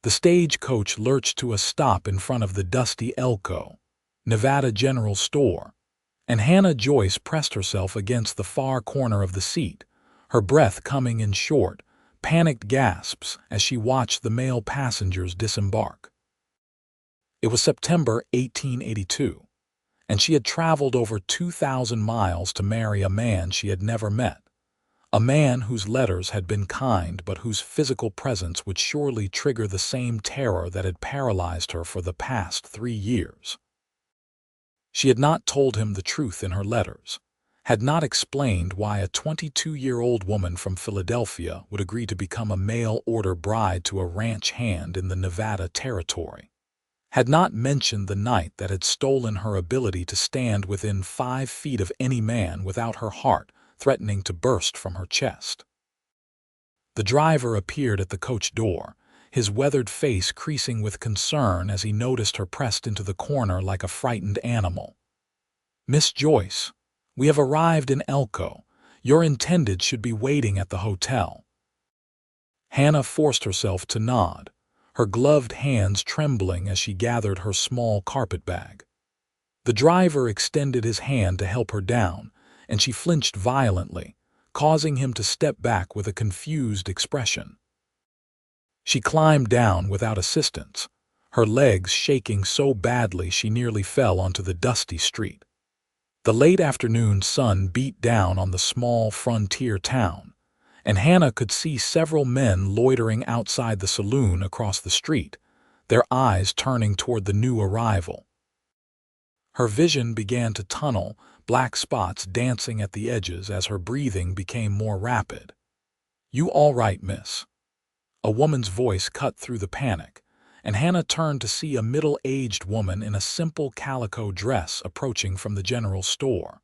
The stagecoach lurched to a stop in front of the dusty Elko, Nevada General Store, and Hannah Joyce pressed herself against the far corner of the seat, her breath coming in short, panicked gasps as she watched the male passengers disembark. It was September 1882, and she had traveled over 2,000 miles to marry a man she had never met, a man whose letters had been kind but whose physical presence would surely trigger the same terror that had paralyzed her for the past 3 years. She had not told him the truth in her letters, had not explained why a 22-year-old woman from Philadelphia would agree to become a mail-order bride to a ranch hand in the Nevada territory, had not mentioned the night that had stolen her ability to stand within 5 feet of any man without her heart threatening to burst from her chest. The driver appeared at the coach door, his weathered face creasing with concern as he noticed her pressed into the corner like a frightened animal. "Miss Joyce, we have arrived in Elko. Your intended should be waiting at the hotel." Hannah forced herself to nod, her gloved hands trembling as she gathered her small carpetbag. The driver extended his hand to help her down, and she flinched violently, causing him to step back with a confused expression. She climbed down without assistance, her legs shaking so badly she nearly fell onto the dusty street. The late afternoon sun beat down on the small frontier town, and Hannah could see several men loitering outside the saloon across the street, their eyes turning toward the new arrival. Her vision began to tunnel, black spots dancing at the edges as her breathing became more rapid. "You all right, miss?" A woman's voice cut through the panic, and Hannah turned to see a middle-aged woman in a simple calico dress approaching from the general store.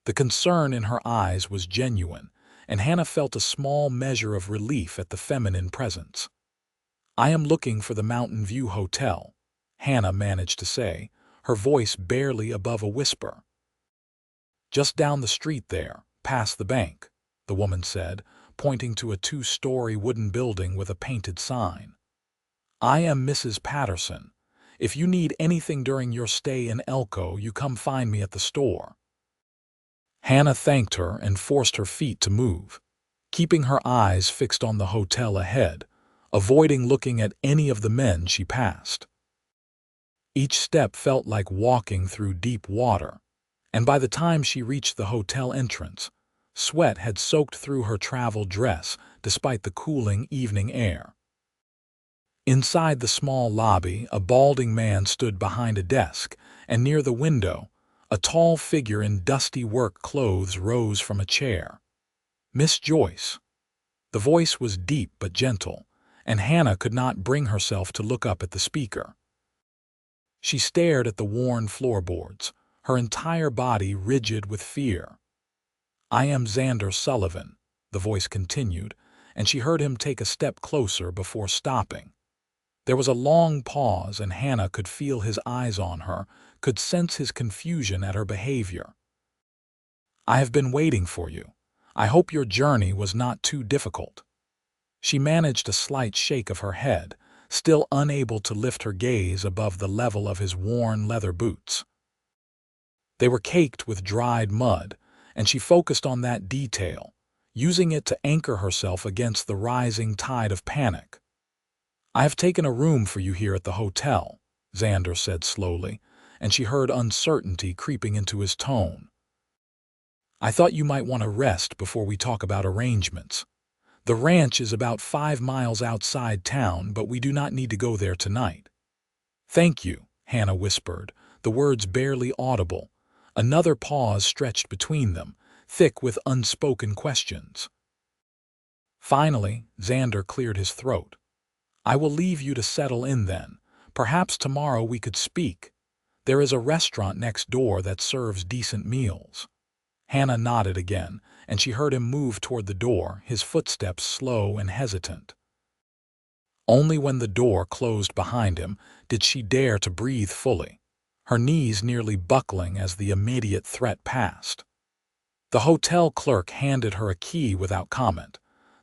The concern in her eyes was genuine, and Hannah felt a small measure of relief at the feminine presence. "I am looking for the Mountain View Hotel," Hannah managed to say, her voice barely above a whisper. "Just down the street there, past the bank," the woman said, pointing to a 2-story wooden building with a painted sign. "I am Mrs. Patterson. If you need anything during your stay in Elko, you come find me at the store." Hannah thanked her and forced her feet to move, keeping her eyes fixed on the hotel ahead, avoiding looking at any of the men she passed. Each step felt like walking through deep water, and by the time she reached the hotel entrance, sweat had soaked through her travel dress despite the cooling evening air. Inside the small lobby, a balding man stood behind a desk, and near the window, a tall figure in dusty work clothes rose from a chair. "Miss Joyce." The voice was deep but gentle, and Hannah could not bring herself to look up at the speaker. She stared at the worn floorboards, her entire body rigid with fear. "I am Xander Sullivan," the voice continued, and she heard him take a step closer before stopping. There was a long pause, and Hannah could feel his eyes on her, could sense his confusion at her behavior. "I have been waiting for you. I hope your journey was not too difficult." She managed a slight shake of her head, still unable to lift her gaze above the level of his worn leather boots. They were caked with dried mud, and she focused on that detail, using it to anchor herself against the rising tide of panic. "I have taken a room for you here at the hotel," Xander said slowly, and she heard uncertainty creeping into his tone. "I thought you might want to rest before we talk about arrangements. The ranch is about 5 miles outside town, but we do not need to go there tonight." "Thank you," Hannah whispered, the words barely audible. Another pause stretched between them, thick with unspoken questions. Finally, Xander cleared his throat. "I will leave you to settle in then. Perhaps tomorrow we could speak. There is a restaurant next door that serves decent meals." Hannah nodded again, and she heard him move toward the door, his footsteps slow and hesitant. Only when the door closed behind him did she dare to breathe fully, her knees nearly buckling as the immediate threat passed. The hotel clerk handed her a key without comment,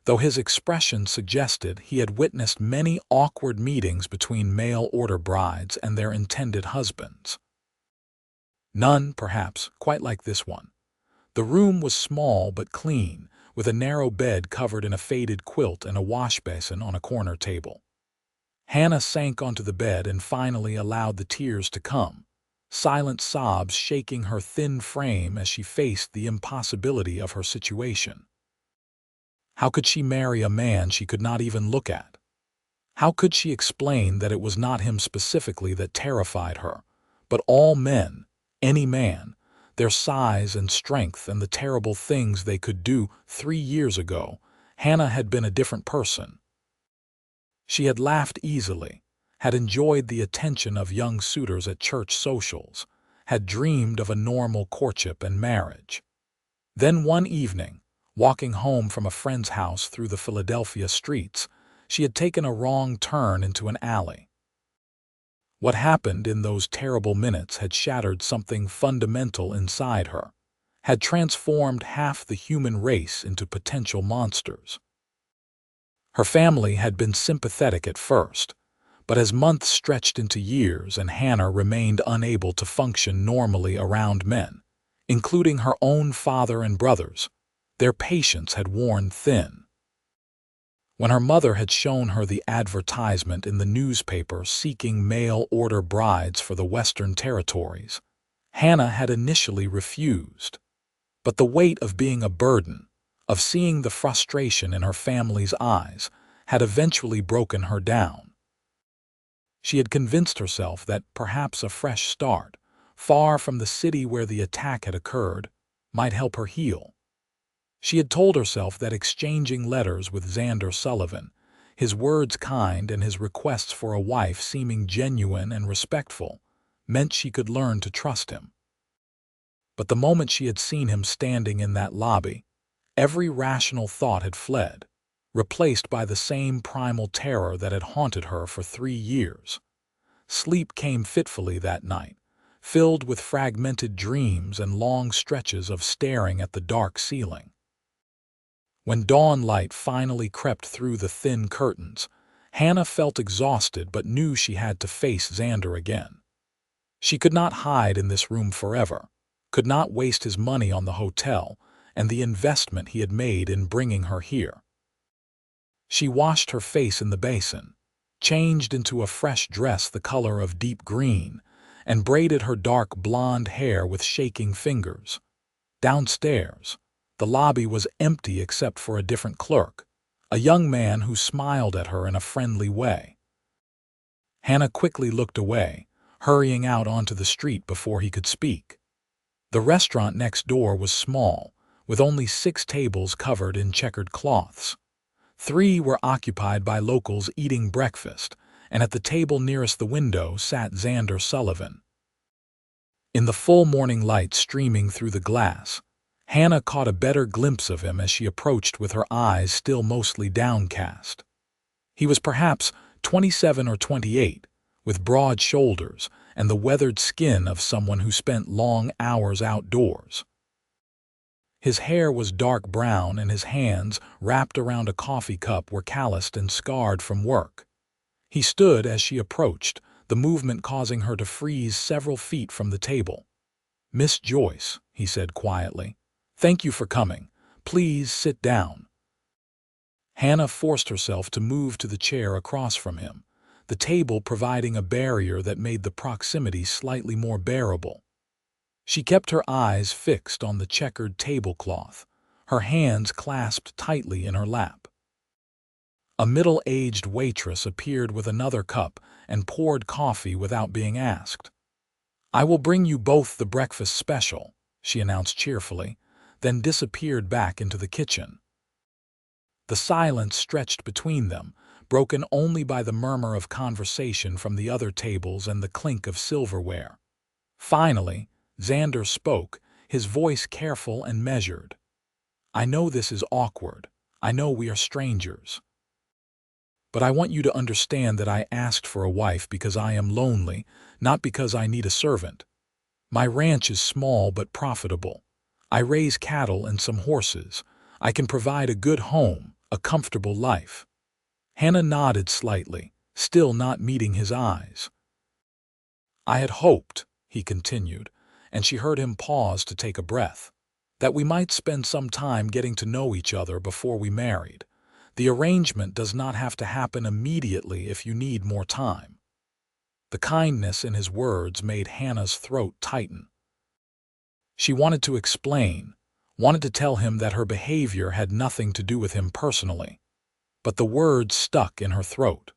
though his expression suggested he had witnessed many awkward meetings between mail-order brides and their intended husbands. None, perhaps, quite like this one. The room was small but clean, with a narrow bed covered in a faded quilt and a wash basin on a corner table. Hannah sank onto the bed and finally allowed the tears to come, silent sobs shaking her thin frame as she faced the impossibility of her situation. How could she marry a man she could not even look at? How could she explain that it was not him specifically that terrified her, but all men, any man, their size and strength and the terrible things they could do? 3 years ago, Hannah had been a different person. She had laughed easily, had enjoyed the attention of young suitors at church socials, had dreamed of a normal courtship and marriage. Then one evening, walking home from a friend's house through the Philadelphia streets, she had taken a wrong turn into an alley. What happened in those terrible minutes had shattered something fundamental inside her, had transformed half the human race into potential monsters. Her family had been sympathetic at first, but as months stretched into years and Hannah remained unable to function normally around men, including her own father and brothers, their patience had worn thin. When her mother had shown her the advertisement in the newspaper seeking mail-order brides for the Western Territories, Hannah had initially refused. But the weight of being a burden, of seeing the frustration in her family's eyes, had eventually broken her down. She had convinced herself that perhaps a fresh start, far from the city where the attack had occurred, might help her heal. She had told herself that exchanging letters with Xander Sullivan, his words kind and his requests for a wife seeming genuine and respectful, meant she could learn to trust him. But the moment she had seen him standing in that lobby, every rational thought had fled, replaced by the same primal terror that had haunted her for 3 years. Sleep came fitfully that night, filled with fragmented dreams and long stretches of staring at the dark ceiling. When dawn light finally crept through the thin curtains, Hannah felt exhausted but knew she had to face Xander again. She could not hide in this room forever, could not waste his money on the hotel and the investment he had made in bringing her here. She washed her face in the basin, changed into a fresh dress the color of deep green, and braided her dark blonde hair with shaking fingers. Downstairs, the lobby was empty except for a different clerk, a young man who smiled at her in a friendly way. Hannah quickly looked away, hurrying out onto the street before he could speak. The restaurant next door was small, with only 6 tables covered in checkered cloths. 3 were occupied by locals eating breakfast, and at the table nearest the window sat Xander Sullivan. In the full morning light streaming through the glass, Hannah caught a better glimpse of him as she approached with her eyes still mostly downcast. He was perhaps 27 or 28, with broad shoulders and the weathered skin of someone who spent long hours outdoors. His hair was dark brown and his hands, wrapped around a coffee cup, were calloused and scarred from work. He stood as she approached, the movement causing her to freeze several feet from the table. "Miss Joyce," he said quietly, "thank you for coming. Please sit down." Hannah forced herself to move to the chair across from him, the table providing a barrier that made the proximity slightly more bearable. She kept her eyes fixed on the checkered tablecloth, her hands clasped tightly in her lap. A middle-aged waitress appeared with another cup and poured coffee without being asked. "I will bring you both the breakfast special," she announced cheerfully, then disappeared back into the kitchen. The silence stretched between them, broken only by the murmur of conversation from the other tables and the clink of silverware. Finally, Xander spoke, his voice careful and measured. "I know this is awkward. I know we are strangers. But I want you to understand that I asked for a wife because I am lonely, not because I need a servant. My ranch is small but profitable. I raise cattle and some horses. I can provide a good home, a comfortable life. Hannah nodded slightly, still not meeting his eyes. I had hoped, he continued, and she heard him pause to take a breath, that we might spend some time getting to know each other before we married. The arrangement does not have to happen immediately if you need more time. The kindness in his words made Hannah's throat tighten. She wanted to explain, wanted to tell him that her behavior had nothing to do with him personally, but the words stuck in her throat.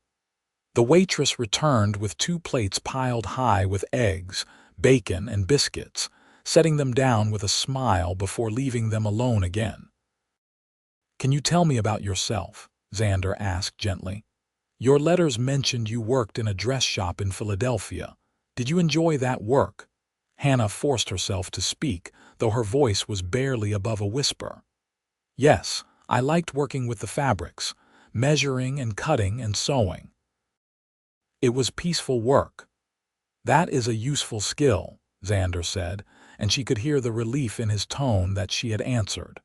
The waitress returned with 2 plates piled high with eggs, bacon, and biscuits, setting them down with a smile before leaving them alone again. "Can you tell me about yourself?" Xander asked gently. "Your letters mentioned you worked in a dress shop in Philadelphia. Did you enjoy that work?" Hannah forced herself to speak, though her voice was barely above a whisper. "Yes, I liked working with the fabrics, measuring and cutting and sewing. It was peaceful work." "That is a useful skill," Xander said, and she could hear the relief in his tone that she had answered.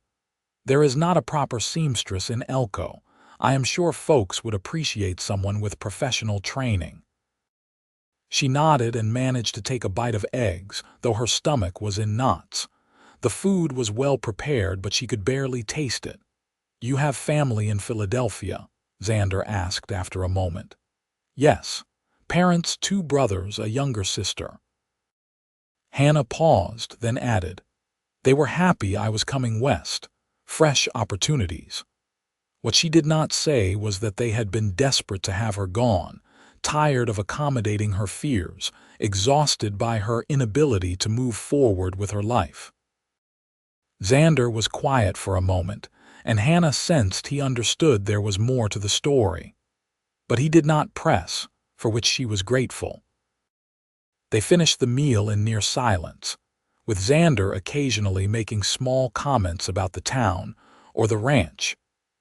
"There is not a proper seamstress in Elko. I am sure folks would appreciate someone with professional training." She nodded and managed to take a bite of eggs, though her stomach was in knots. The food was well prepared, but she could barely taste it. "You have family in Philadelphia?" Xander asked after a moment. "Yes. Parents, 2 brothers, a younger sister." Hannah paused, then added, "They were happy I was coming west. Fresh opportunities." What she did not say was that they had been desperate to have her gone, tired of accommodating her fears, exhausted by her inability to move forward with her life. Xander was quiet for a moment, and Hannah sensed he understood there was more to the story. But he did not press, for which she was grateful. They finished the meal in near silence, with Xander occasionally making small comments about the town or the ranch,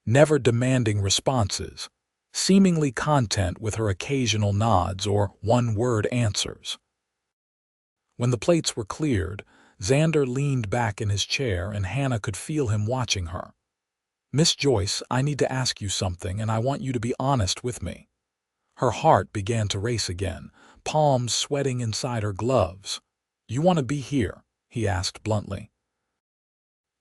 never demanding responses, seemingly content with her occasional nods or one-word answers. When the plates were cleared, Xander leaned back in his chair and Hannah could feel him watching her. "Miss Joyce, I need to ask you something, and I want you to be honest with me." Her heart began to race again, palms sweating inside her gloves. "You want to be here?" he asked bluntly.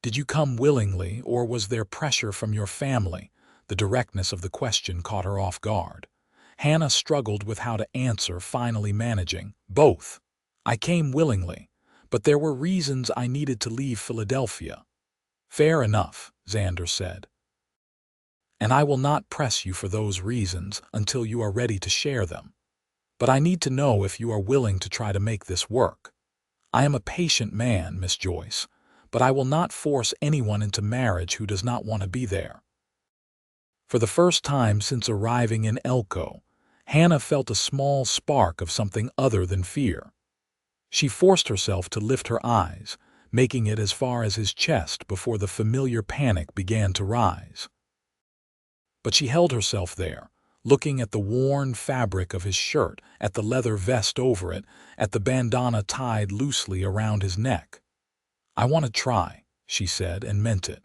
"Did you come willingly, or was there pressure from your family?" The directness of the question caught her off guard. Hannah struggled with how to answer, finally managing, "Both. I came willingly, but there were reasons I needed to leave Philadelphia." "Fair enough," Xander said. "And I will not press you for those reasons until you are ready to share them. But I need to know if you are willing to try to make this work. I am a patient man, Miss Joyce, but I will not force anyone into marriage who does not want to be there." For the first time since arriving in Elko, Hannah felt a small spark of something other than fear. She forced herself to lift her eyes, making it as far as his chest before the familiar panic began to rise. But she held herself there, looking at the worn fabric of his shirt, at the leather vest over it, at the bandana tied loosely around his neck. "I want to try," she said, and meant it.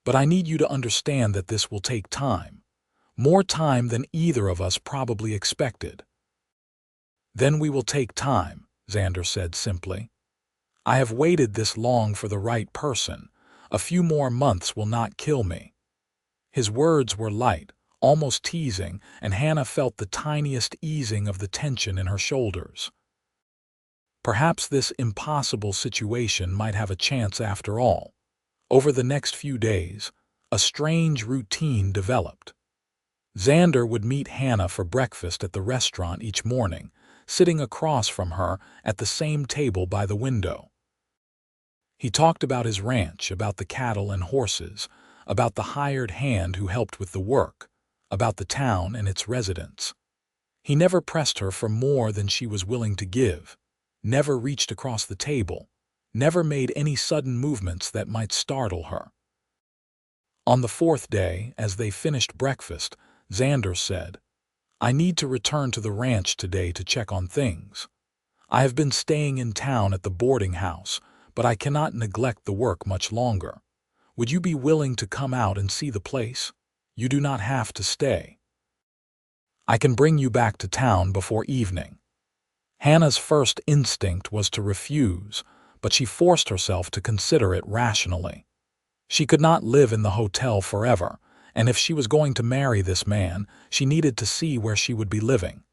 "But I need you to understand that this will take time. More time than either of us probably expected." "Then we will take time," Xander said simply. "I have waited this long for the right person. A few more months will not kill me." His words were light, almost teasing, and Hannah felt the tiniest easing of the tension in her shoulders. Perhaps this impossible situation might have a chance after all. Over the next few days, a strange routine developed. Xander would meet Hannah for breakfast at the restaurant each morning, sitting across from her at the same table by the window. He talked about his ranch, about the cattle and horses, about the hired hand who helped with the work, about the town and its residents. He never pressed her for more than she was willing to give, never reached across the table, never made any sudden movements that might startle her. On the 4th day, as they finished breakfast, Xander said, "I need to return to the ranch today to check on things. I have been staying in town at the boarding house, but I cannot neglect the work much longer. Would you be willing to come out and see the place?" You do not have to stay. I can bring you back to town before evening." Hannah's first instinct was to refuse, but she forced herself to consider it rationally. She could not live in the hotel forever, and if she was going to marry this man, she needed to see where she would be living.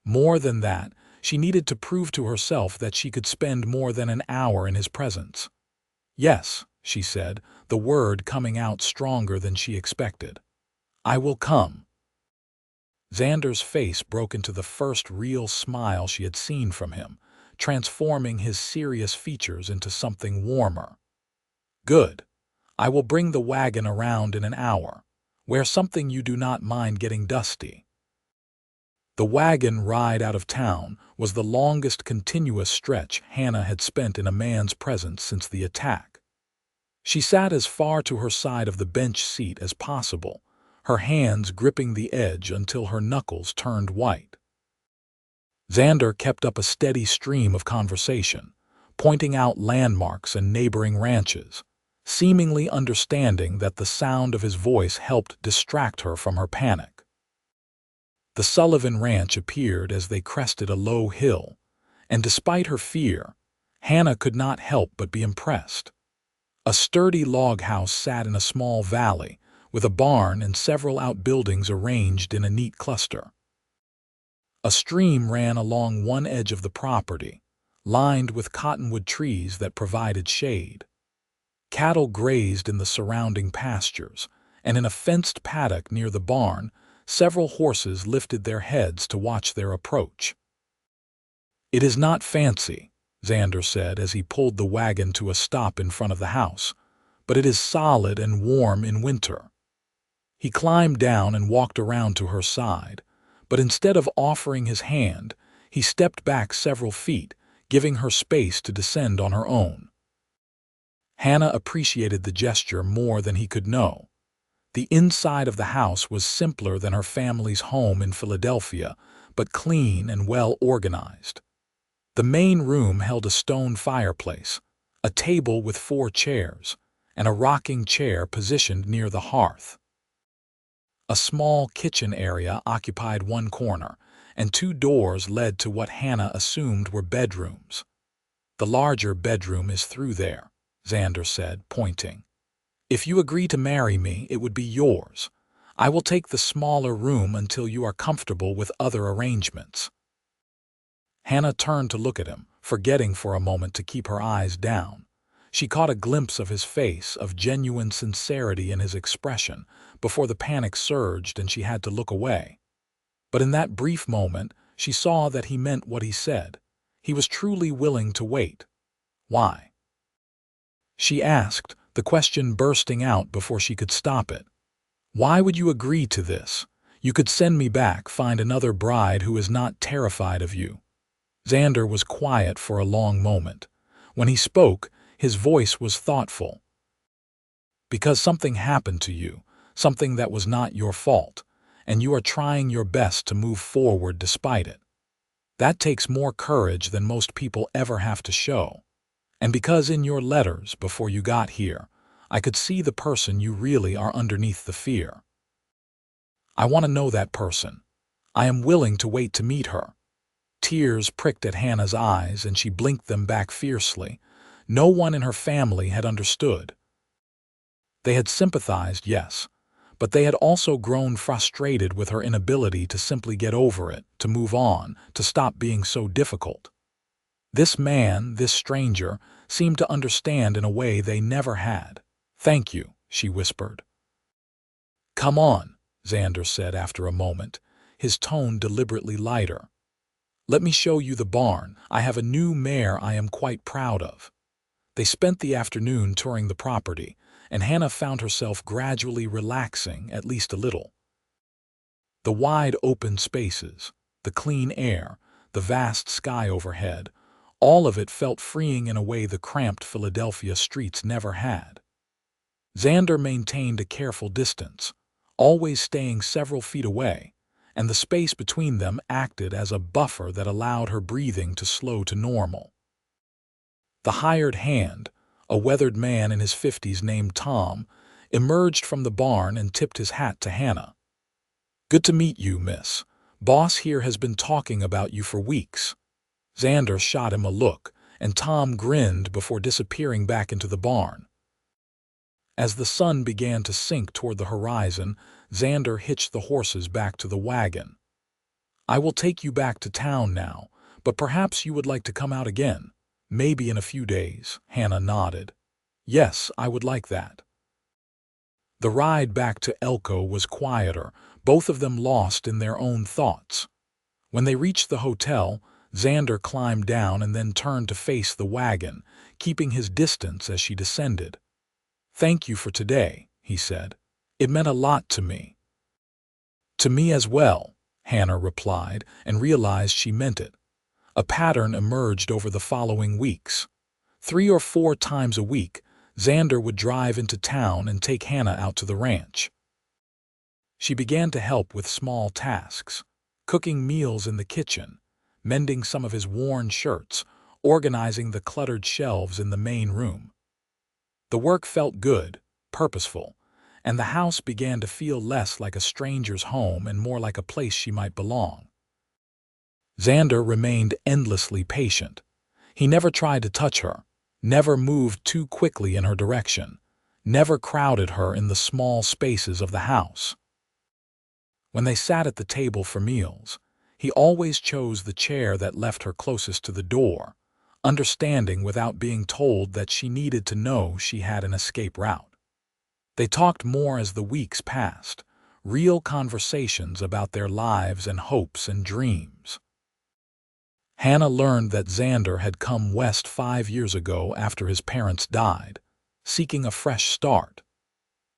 More than that, she needed to prove to herself that she could spend more than an hour in his presence. "Yes," she said, the word coming out stronger than she expected. "I will come." Xander's face broke into the first real smile she had seen from him, transforming his serious features into something warmer. "Good. I will bring the wagon around in an hour. Wear something you do not mind getting dusty." The wagon ride out of town was the longest continuous stretch Hannah had spent in a man's presence since the attack. She sat as far to her side of the bench seat as possible, her hands gripping the edge until her knuckles turned white. Xander kept up a steady stream of conversation, pointing out landmarks and neighboring ranches, seemingly understanding that the sound of his voice helped distract her from her panic. The Sullivan Ranch appeared as they crested a low hill, and despite her fear, Hannah could not help but be impressed. A sturdy log house sat in a small valley, with a barn and several outbuildings arranged in a neat cluster. A stream ran along one edge of the property, lined with cottonwood trees that provided shade. Cattle grazed in the surrounding pastures, and in a fenced paddock near the barn, several horses lifted their heads to watch their approach. "It is not fancy," Xander said as he pulled the wagon to a stop in front of the house, "but it is solid and warm in winter." He climbed down and walked around to her side, but instead of offering his hand, he stepped back several feet, giving her space to descend on her own. Hannah appreciated the gesture more than he could know. The inside of the house was simpler than her family's home in Philadelphia, but clean and well organized. The main room held a stone fireplace, a table with 4 chairs, and a rocking chair positioned near the hearth. A small kitchen area occupied one corner, and 2 doors led to what Hannah assumed were bedrooms. "The larger bedroom is through there," Xander said, pointing. "If you agree to marry me, it would be yours. I will take the smaller room until you are comfortable with other arrangements." Hannah turned to look at him, forgetting for a moment to keep her eyes down. She caught a glimpse of his face, of genuine sincerity in his expression, before the panic surged and she had to look away. But in that brief moment, she saw that he meant what he said. He was truly willing to wait. "Why?" she asked, the question bursting out before she could stop it. "Why would you agree to this? You could send me back, find another bride who is not terrified of you." Xander was quiet for a long moment. When he spoke, his voice was thoughtful. "Because something happened to you, something that was not your fault, and you are trying your best to move forward despite it. That takes more courage than most people ever have to show. And because in your letters before you got here, I could see the person you really are underneath the fear. I want to know that person. I am willing to wait to meet her." Tears pricked at Hannah's eyes and she blinked them back fiercely. No one in her family had understood. They had sympathized, yes, but they had also grown frustrated with her inability to simply get over it, to move on, to stop being so difficult. This man, this stranger, seemed to understand in a way they never had. "Thank you," she whispered. "Come on," Xander said after a moment, his tone deliberately lighter. "Let me show you the barn. I have a new mare I am quite proud of." They spent the afternoon touring the property, and Hannah found herself gradually relaxing, at least a little. The wide open spaces, the clean air, the vast sky overhead, all of it felt freeing in a way the cramped Philadelphia streets never had. Xander maintained a careful distance, always staying several feet away, and the space between them acted as a buffer that allowed her breathing to slow to normal. The hired hand, a weathered man in his 50s named Tom, emerged from the barn and tipped his hat to Hannah. "Good to meet you, miss. Boss here has been talking about you for weeks." Xander shot him a look, and Tom grinned before disappearing back into the barn. As the sun began to sink toward the horizon, Xander hitched the horses back to the wagon. "I will take you back to town now, but perhaps you would like to come out again. Maybe in a few days," Hannah nodded. "Yes, I would like that." The ride back to Elko was quieter, both of them lost in their own thoughts. When they reached the hotel, Xander climbed down and then turned to face the wagon, keeping his distance as she descended. "Thank you for today," he said. "It meant a lot to me." "To me as well," Hannah replied, and realized she meant it. A pattern emerged over the following weeks. 3 or 4 times a week, Xander would drive into town and take Hannah out to the ranch. She began to help with small tasks, cooking meals in the kitchen, mending some of his worn shirts, organizing the cluttered shelves in the main room. The work felt good, purposeful, and the house began to feel less like a stranger's home and more like a place she might belong. Xander remained endlessly patient. He never tried to touch her, never moved too quickly in her direction, never crowded her in the small spaces of the house. When they sat at the table for meals, he always chose the chair that left her closest to the door, understanding without being told that she needed to know she had an escape route. They talked more as the weeks passed, real conversations about their lives and hopes and dreams. Hannah learned that Xander had come west 5 years ago after his parents died, seeking a fresh start.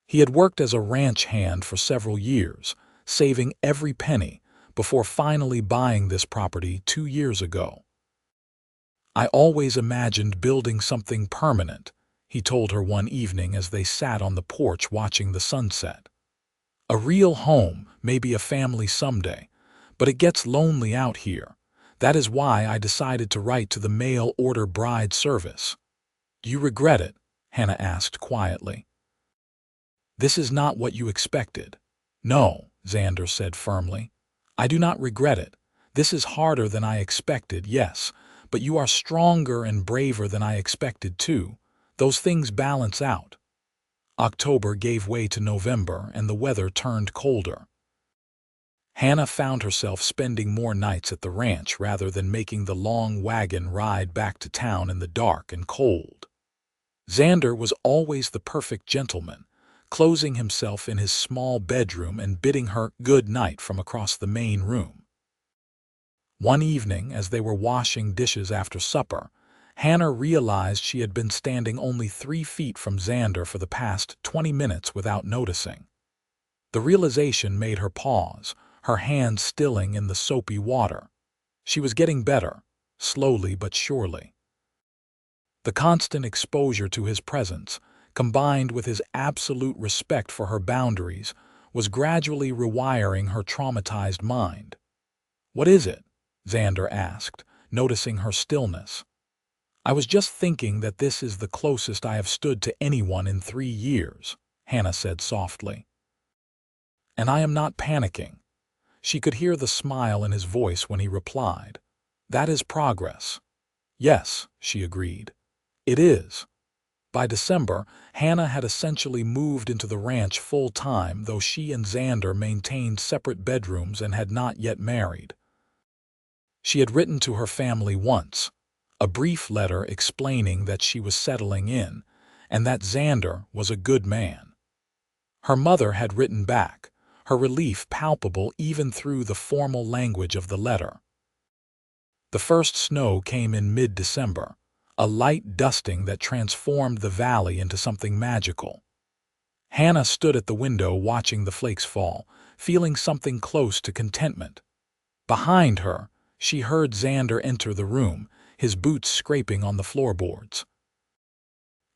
He had worked as a ranch hand for several years, saving every penny, before finally buying this property 2 years ago. "I always imagined building something permanent," he told her one evening as they sat on the porch watching the sunset. "A real home, maybe a family someday, but it gets lonely out here. That is why I decided to write to the mail-order bride service." "Do you regret it?" Hannah asked quietly. "This is not what you expected." "No," Xander said firmly. "I do not regret it. This is harder than I expected, yes, but you are stronger and braver than I expected too. Those things balance out." October gave way to November and the weather turned colder. Hannah found herself spending more nights at the ranch rather than making the long wagon ride back to town in the dark and cold. Xander was always the perfect gentleman, closing himself in his small bedroom and bidding her good night from across the main room. One evening, as they were washing dishes after supper, Hannah realized she had been standing only 3 feet from Xander for the past 20 minutes without noticing. The realization made her pause, her hands stilling in the soapy water. She was getting better, slowly but surely. The constant exposure to his presence, combined with his absolute respect for her boundaries, was gradually rewiring her traumatized mind. "What is it?" Xander asked, noticing her stillness. "I was just thinking that this is the closest I have stood to anyone in 3 years," Hannah said softly. "And I am not panicking." She could hear the smile in his voice when he replied. "That is progress." "Yes," she agreed. "It is." By December, Hannah had essentially moved into the ranch full-time, though she and Xander maintained separate bedrooms and had not yet married. She had written to her family once, a brief letter explaining that she was settling in, and that Xander was a good man. Her mother had written back, her relief palpable even through the formal language of the letter. The first snow came in mid-December, a light dusting that transformed the valley into something magical. Hannah stood at the window watching the flakes fall, feeling something close to contentment. Behind her, she heard Xander enter the room, his boots scraping on the floorboards.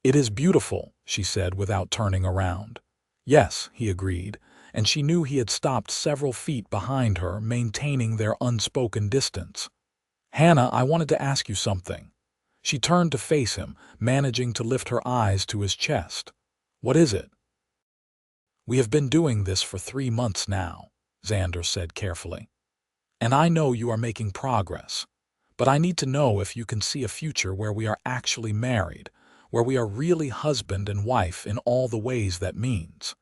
"It is beautiful," she said without turning around. "Yes," he agreed, and she knew he had stopped several feet behind her, maintaining their unspoken distance. "Hannah, I wanted to ask you something." She turned to face him, managing to lift her eyes to his chest. "What is it?" We have been doing this for 3 months now, Xander said carefully. And I know you are making progress. But I need to know if you can see a future where we are actually married, where we are really husband and wife in all the ways that means.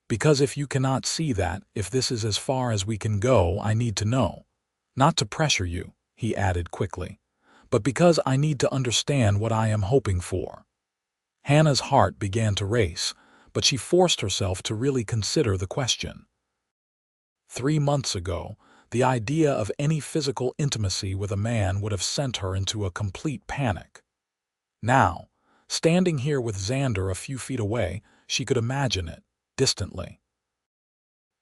Because if you cannot see that, if this is as far as we can go, I need to know. Not to pressure you, he added quickly, but because I need to understand what I am hoping for. Hannah's heart began to race, but she forced herself to really consider the question. 3 months ago, the idea of any physical intimacy with a man would have sent her into a complete panic. Now, standing here with Xander a few feet away, she could imagine it, distantly.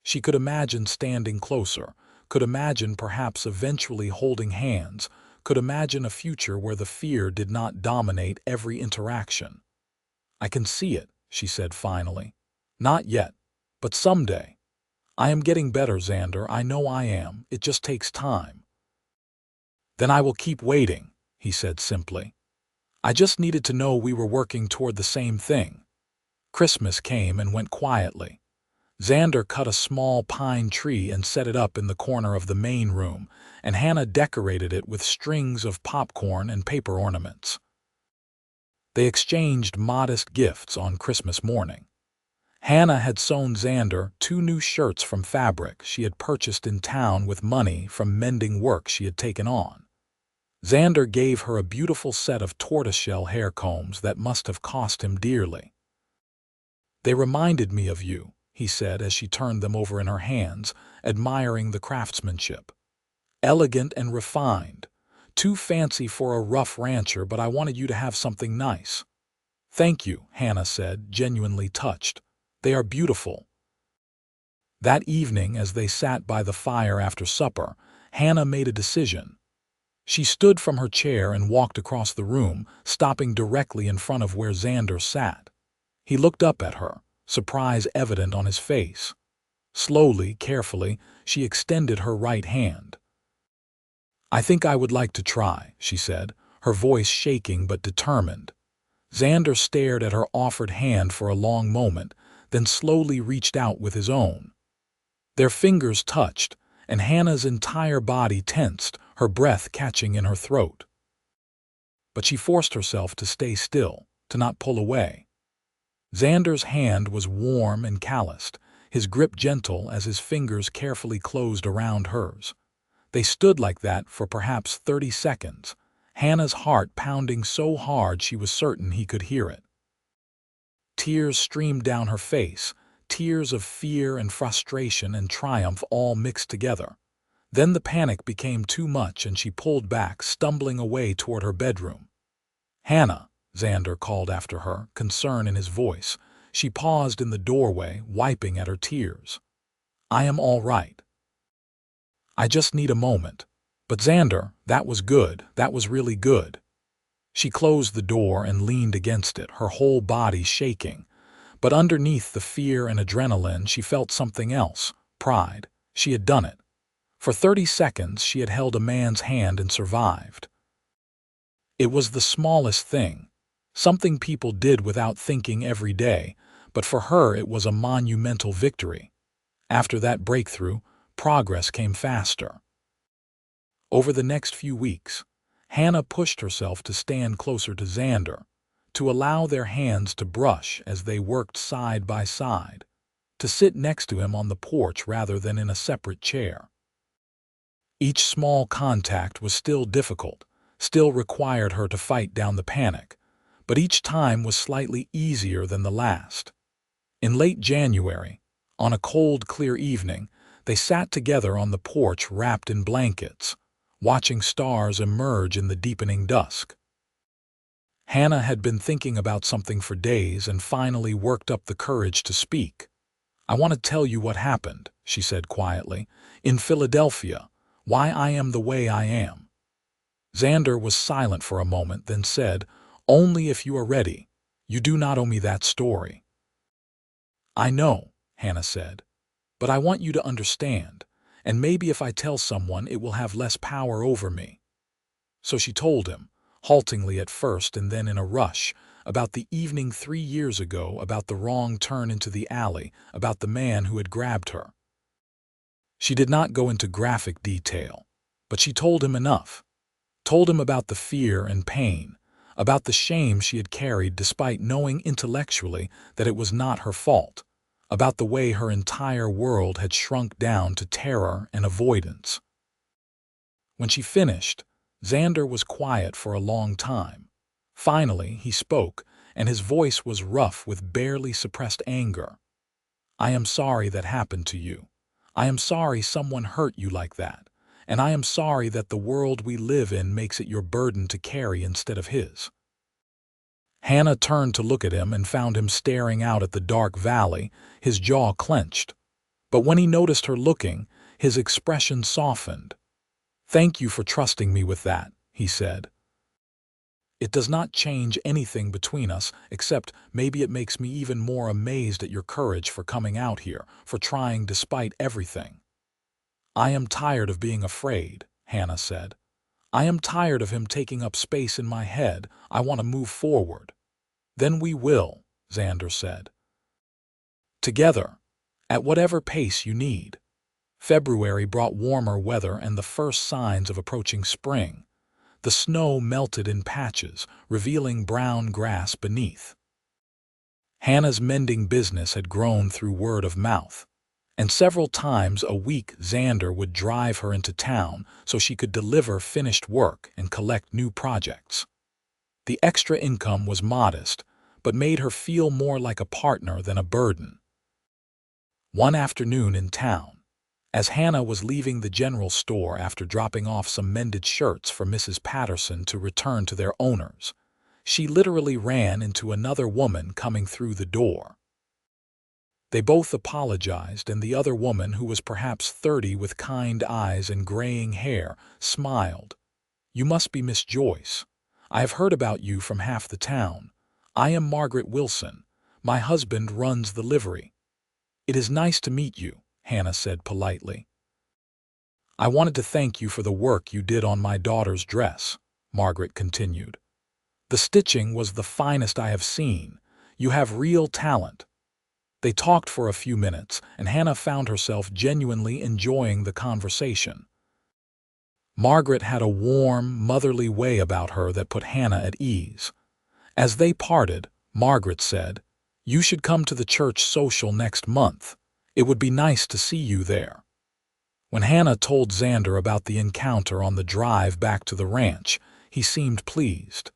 She could imagine standing closer, could imagine perhaps eventually holding hands, could imagine a future where the fear did not dominate every interaction. I can see it, she said finally. Not yet, but someday. I am getting better, Xander, I know I am, it just takes time. Then I will keep waiting, he said simply. I just needed to know we were working toward the same thing. Christmas came and went quietly. Xander cut a small pine tree and set it up in the corner of the main room, and Hannah decorated it with strings of popcorn and paper ornaments. They exchanged modest gifts on Christmas morning. Hannah had sewn Xander 2 new shirts from fabric she had purchased in town with money from mending work she had taken on. Xander gave her a beautiful set of tortoiseshell hair combs that must have cost him dearly. They reminded me of you, he said as she turned them over in her hands, admiring the craftsmanship. Elegant and refined. Too fancy for a rough rancher, but I wanted you to have something nice. Thank you, Hannah said, genuinely touched. They are beautiful. That evening, as they sat by the fire after supper, Hannah made a decision. She stood from her chair and walked across the room, stopping directly in front of where Xander sat. He looked up at her, surprise evident on his face. Slowly, carefully, she extended her right hand. I think I would like to try, she said, her voice shaking but determined. Xander stared at her offered hand for a long moment, then slowly reached out with his own. Their fingers touched, and Hannah's entire body tensed, her breath catching in her throat. But she forced herself to stay still, to not pull away. Xander's hand was warm and calloused, his grip gentle as his fingers carefully closed around hers. They stood like that for perhaps 30 seconds, Hannah's heart pounding so hard she was certain he could hear it. Tears streamed down her face, tears of fear and frustration and triumph all mixed together. Then the panic became too much and she pulled back, stumbling away toward her bedroom. Hannah, Xander called after her, concern in his voice. She paused in the doorway, wiping at her tears. I am all right. I just need a moment. But Xander, that was good, that was really good. She closed the door and leaned against it, her whole body shaking. But underneath the fear and adrenaline, she felt something else, pride. She had done it. For 30 seconds, she had held a man's hand and survived. It was the smallest thing, something people did without thinking every day, but for her it was a monumental victory. After that breakthrough, progress came faster. Over the next few weeks, Hannah pushed herself to stand closer to Xander, to allow their hands to brush as they worked side by side, to sit next to him on the porch rather than in a separate chair. Each small contact was still difficult, still required her to fight down the panic, but each time was slightly easier than the last. In late January, on a cold, clear evening, they sat together on the porch wrapped in blankets, watching stars emerge in the deepening dusk. Hannah had been thinking about something for days and finally worked up the courage to speak. I want to tell you what happened, she said quietly, in Philadelphia, why I am the way I am. Xander was silent for a moment, then said, only if you are ready. You do not owe me that story. I know, Hannah said, but I want you to understand, and maybe if I tell someone it will have less power over me. So she told him, haltingly at first and then in a rush, about the evening 3 years ago, about the wrong turn into the alley, about the man who had grabbed her. She did not go into graphic detail, but she told him enough. Told him about the fear and pain, about the shame she had carried despite knowing intellectually that it was not her fault, about the way her entire world had shrunk down to terror and avoidance. When she finished, Xander was quiet for a long time. Finally, he spoke, and his voice was rough with barely suppressed anger. "I am sorry that happened to you. I am sorry someone hurt you like that. And I am sorry that the world we live in makes it your burden to carry instead of his." Hannah turned to look at him and found him staring out at the dark valley, his jaw clenched. But when he noticed her looking, his expression softened. "Thank you for trusting me with that," he said. "It does not change anything between us, except maybe it makes me even more amazed at your courage for coming out here, for trying despite everything." "I am tired of being afraid," Hannah said. "I am tired of him taking up space in my head. I want to move forward." "Then we will," Xander said. "Together, at whatever pace you need." February brought warmer weather and the first signs of approaching spring. The snow melted in patches, revealing brown grass beneath. Hannah's mending business had grown through word of mouth, and several times a week Xander would drive her into town so she could deliver finished work and collect new projects. The extra income was modest, but made her feel more like a partner than a burden. One afternoon in town, as Hannah was leaving the general store after dropping off some mended shirts for Mrs. Patterson to return to their owners, she literally ran into another woman coming through the door. They both apologized, and the other woman, who was perhaps 30 with kind eyes and graying hair, smiled. "You must be Miss Joyce. I have heard about you from half the town. I am Margaret Wilson. My husband runs the livery." "It is nice to meet you," Hannah said politely. "I wanted to thank you for the work you did on my daughter's dress," Margaret continued. "The stitching was the finest I have seen. You have real talent." They talked for a few minutes, and Hannah found herself genuinely enjoying the conversation. Margaret had a warm, motherly way about her that put Hannah at ease. As they parted, Margaret said, "You should come to the church social next month. It would be nice to see you there." When Hannah told Xander about the encounter on the drive back to the ranch, he seemed pleased.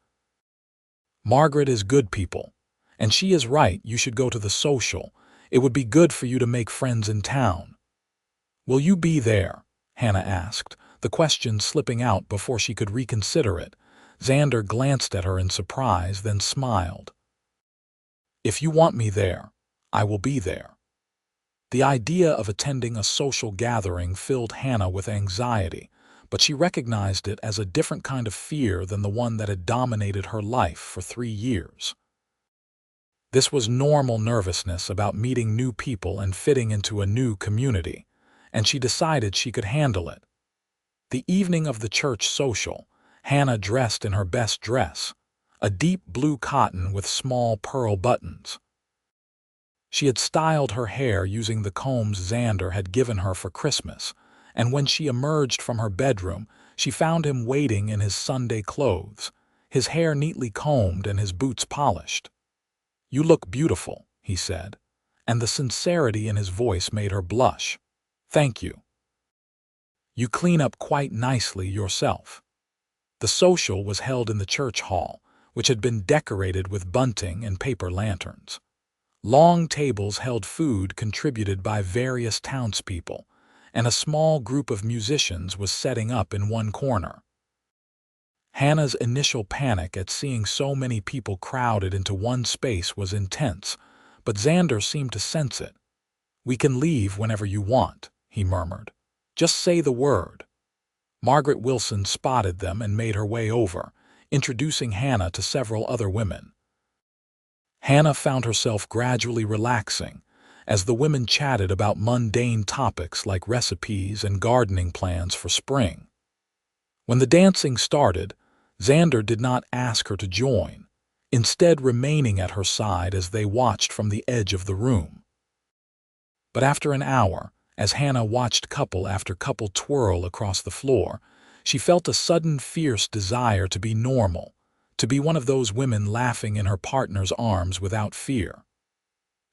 "Margaret is good people, and she is right. You should go to the social. It would be good for you to make friends in town." "Will you be there?" Hannah asked, the question slipping out before she could reconsider it. Xander glanced at her in surprise, then smiled. "If you want me there, I will be there." The idea of attending a social gathering filled Hannah with anxiety, but she recognized it as a different kind of fear than the one that had dominated her life for 3 years. This was normal nervousness about meeting new people and fitting into a new community, and she decided she could handle it. The evening of the church social, Hannah dressed in her best dress, a deep blue cotton with small pearl buttons. She had styled her hair using the combs Xander had given her for Christmas, and when she emerged from her bedroom, she found him waiting in his Sunday clothes, his hair neatly combed and his boots polished. "You look beautiful," he said, and the sincerity in his voice made her blush. "Thank you. You clean up quite nicely yourself." The social was held in the church hall, which had been decorated with bunting and paper lanterns. Long tables held food contributed by various townspeople, and a small group of musicians was setting up in one corner. Hannah's initial panic at seeing so many people crowded into one space was intense, but Xander seemed to sense it. "We can leave whenever you want," he murmured. "Just say the word." Margaret Wilson spotted them and made her way over, introducing Hannah to several other women. Hannah found herself gradually relaxing as the women chatted about mundane topics like recipes and gardening plans for spring. When the dancing started, Xander did not ask her to join. instead remaining at her side as they watched from the edge of the room. But after an hour, as Hannah watched couple after couple twirl across the floor, she felt a sudden fierce desire to be normal, to be one of those women laughing in her partner's arms without fear.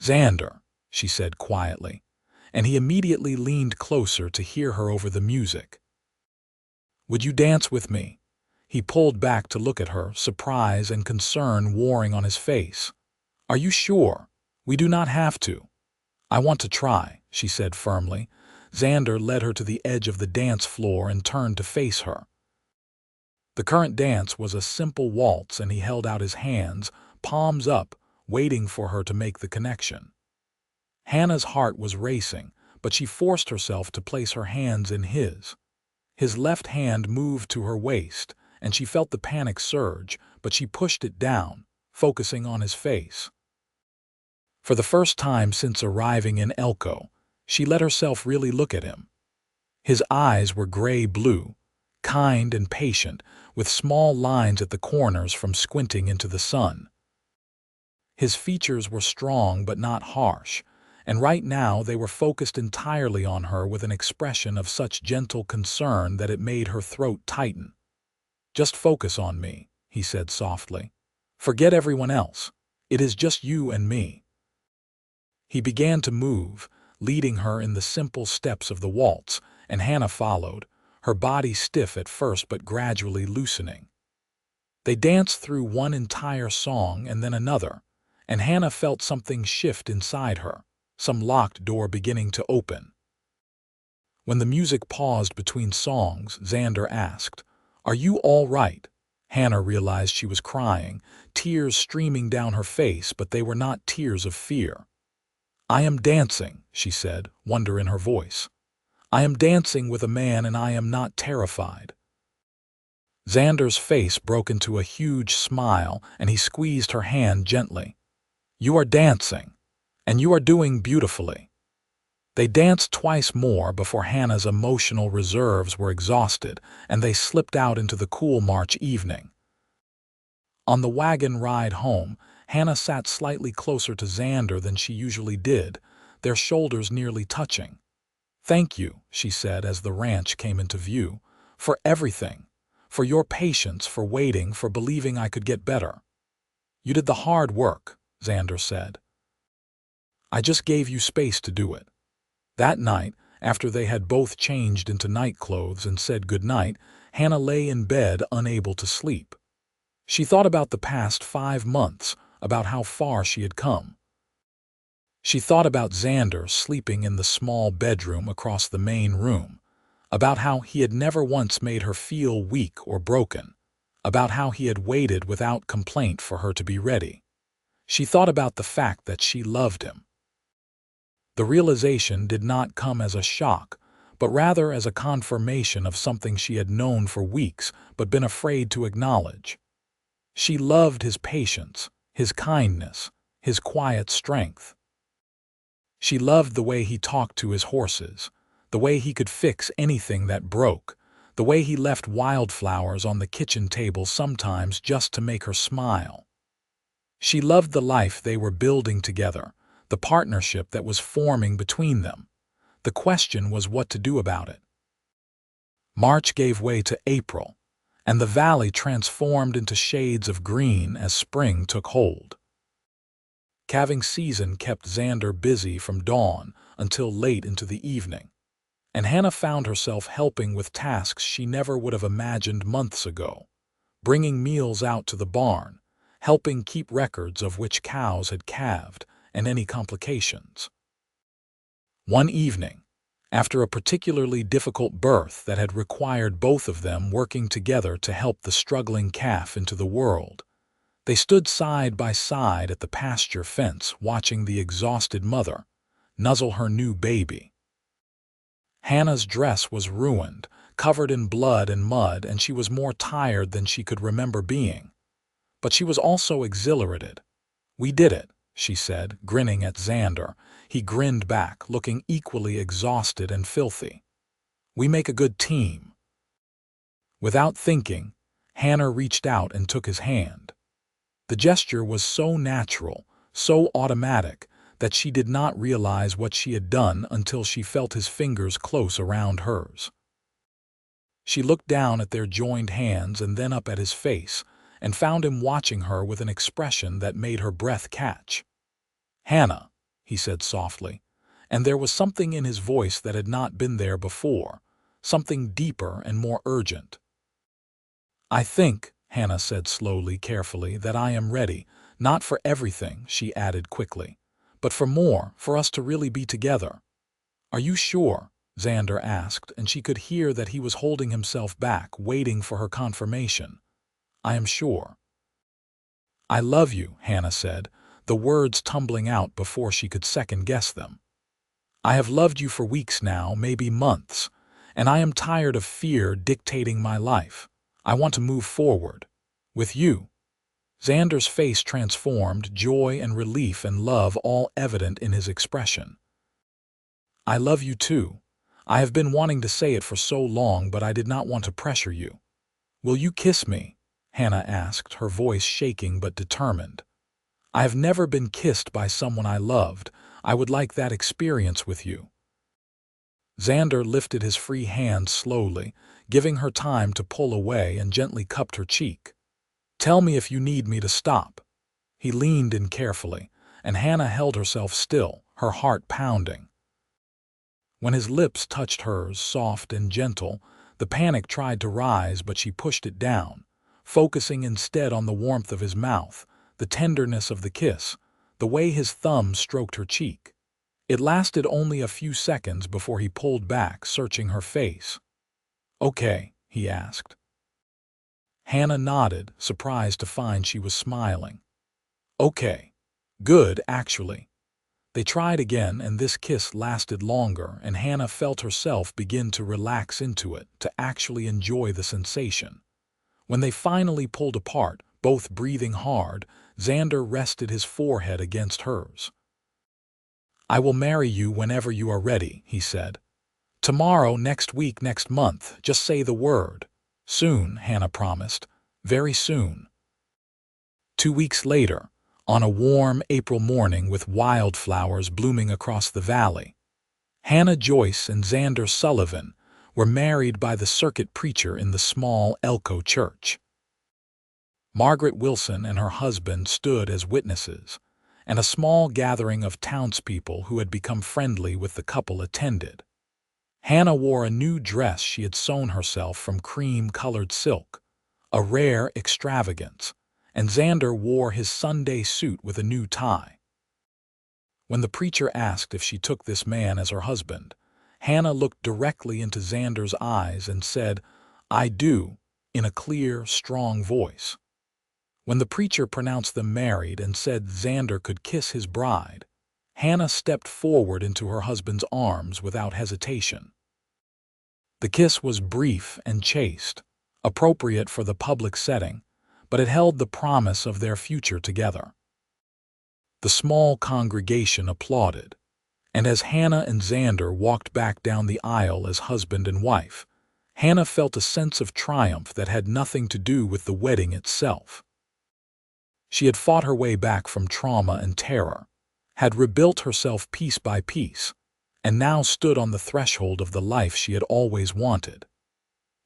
"Xander," she said quietly, and he immediately leaned closer to hear her over the music. "Would you dance with me?" He pulled back to look at her, surprise and concern warring on his face. "Are you sure? We do not have to." "I want to try," she said firmly. Xander led her to the edge of the dance floor and turned to face her. The current dance was a simple waltz, and he held out his hands, palms up, waiting for her to make the connection. Hannah's heart was racing, but she forced herself to place her hands in his. His left hand moved to her waist, and she felt the panic surge, but she pushed it down, focusing on his face. For the first time since arriving in Elko, she let herself really look at him. His eyes were gray-blue, kind and patient, with small lines at the corners from squinting into the sun. His features were strong but not harsh, and right now they were focused entirely on her with an expression of such gentle concern that it made her throat tighten. "Just focus on me," he said softly. "Forget everyone else. It is just you and me." He began to move, leading her in the simple steps of the waltz, and Hannah followed, her body stiff at first but gradually loosening. They danced through one entire song and then another, and Hannah felt something shift inside her, some locked door beginning to open. When the music paused between songs, Xander asked, "Are you all right?" Hannah realized she was crying, tears streaming down her face, but they were not tears of fear. "I am dancing," she said, wonder in her voice. "I am dancing with a man, and I am not terrified." Xander's face broke into a huge smile, and he squeezed her hand gently. "You are dancing, and you are doing beautifully." They danced twice more before Hannah's emotional reserves were exhausted, and they slipped out into the cool March evening. On the wagon ride home, Hannah sat slightly closer to Xander than she usually did, their shoulders nearly touching. "Thank you," she said as the ranch came into view, "for everything, for your patience, for waiting, for believing I could get better." "You did the hard work," Xander said. "I just gave you space to do it." That night, after they had both changed into night clothes and said goodnight, Hannah lay in bed unable to sleep. She thought about the past 5 months, about how far she had come. She thought about Xander sleeping in the small bedroom across the main room, about how he had never once made her feel weak or broken, about how he had waited without complaint for her to be ready. She thought about the fact that she loved him. The realization did not come as a shock, but rather as a confirmation of something she had known for weeks but been afraid to acknowledge. She loved his patience, his kindness, his quiet strength. She loved the way he talked to his horses, the way he could fix anything that broke, the way he left wildflowers on the kitchen table sometimes just to make her smile. She loved the life they were building together, the partnership that was forming between them. The question was what to do about it. March gave way to April, and the valley transformed into shades of green as spring took hold. Calving season kept Xander busy from dawn until late into the evening, and Hannah found herself helping with tasks she never would have imagined months ago, bringing meals out to the barn, helping keep records of which cows had calved and any complications. One evening, after a particularly difficult birth that had required both of them working together to help the struggling calf into the world, they stood side by side at the pasture fence watching the exhausted mother nuzzle her new baby. Hannah's dress was ruined, covered in blood and mud, and she was more tired than she could remember being. But she was also exhilarated. "We did it," she said, grinning at Xander. He grinned back, looking equally exhausted and filthy. "We make a good team." Without thinking, Hannah reached out and took his hand. The gesture was so natural, so automatic, that she did not realize what she had done until she felt his fingers close around hers. She looked down at their joined hands and then up at his face, and found him watching her with an expression that made her breath catch. "Hannah," he said softly, and there was something in his voice that had not been there before, something deeper and more urgent. "I think," Hannah said slowly, carefully, "that I am ready, not for everything," she added quickly, "but for more, for us to really be together." "Are you sure?" Xander asked, and she could hear that he was holding himself back, waiting for her confirmation. "I am sure." "I love you," Hannah said, the words tumbling out before she could second-guess them. "I have loved you for weeks now, maybe months, and I am tired of fear dictating my life. I want to move forward. With you." Xander's face transformed, joy and relief and love all evident in his expression. "I love you too. I have been wanting to say it for so long, but I did not want to pressure you." "Will you kiss me?" Hannah asked, her voice shaking but determined. "I have never been kissed by someone I loved. I would like that experience with you." Xander lifted his free hand slowly, giving her time to pull away, and gently cupped her cheek. "Tell me if you need me to stop." He leaned in carefully, and Hannah held herself still, her heart pounding. When his lips touched hers, soft and gentle, the panic tried to rise, but she pushed it down, focusing instead on the warmth of his mouth, the tenderness of the kiss, the way his thumb stroked her cheek. It lasted only a few seconds before he pulled back, searching her face. "Okay," he asked. Hannah nodded, surprised to find she was smiling. "Okay. Good, actually." They tried again, and this kiss lasted longer, and Hannah felt herself begin to relax into it, to actually enjoy the sensation. When they finally pulled apart, both breathing hard, Xander rested his forehead against hers. "I will marry you whenever you are ready," he said. "Tomorrow, next week, next month, just say the word." "Soon," Hannah promised. "Very soon." 2 weeks later, on a warm April morning with wildflowers blooming across the valley, Hannah Joyce and Xander Sullivan were married by the circuit preacher in the small Elko church. Margaret Wilson and her husband stood as witnesses, and a small gathering of townspeople who had become friendly with the couple attended. Hannah wore a new dress she had sewn herself from cream-colored silk, a rare extravagance, and Xander wore his Sunday suit with a new tie. When the preacher asked if she took this man as her husband, Hannah looked directly into Xander's eyes and said, "I do," in a clear, strong voice. When the preacher pronounced them married and said Xander could kiss his bride, Hannah stepped forward into her husband's arms without hesitation. The kiss was brief and chaste, appropriate for the public setting, but it held the promise of their future together. The small congregation applauded, and as Hannah and Xander walked back down the aisle as husband and wife, Hannah felt a sense of triumph that had nothing to do with the wedding itself. She had fought her way back from trauma and terror, had rebuilt herself piece by piece, and now stood on the threshold of the life she had always wanted.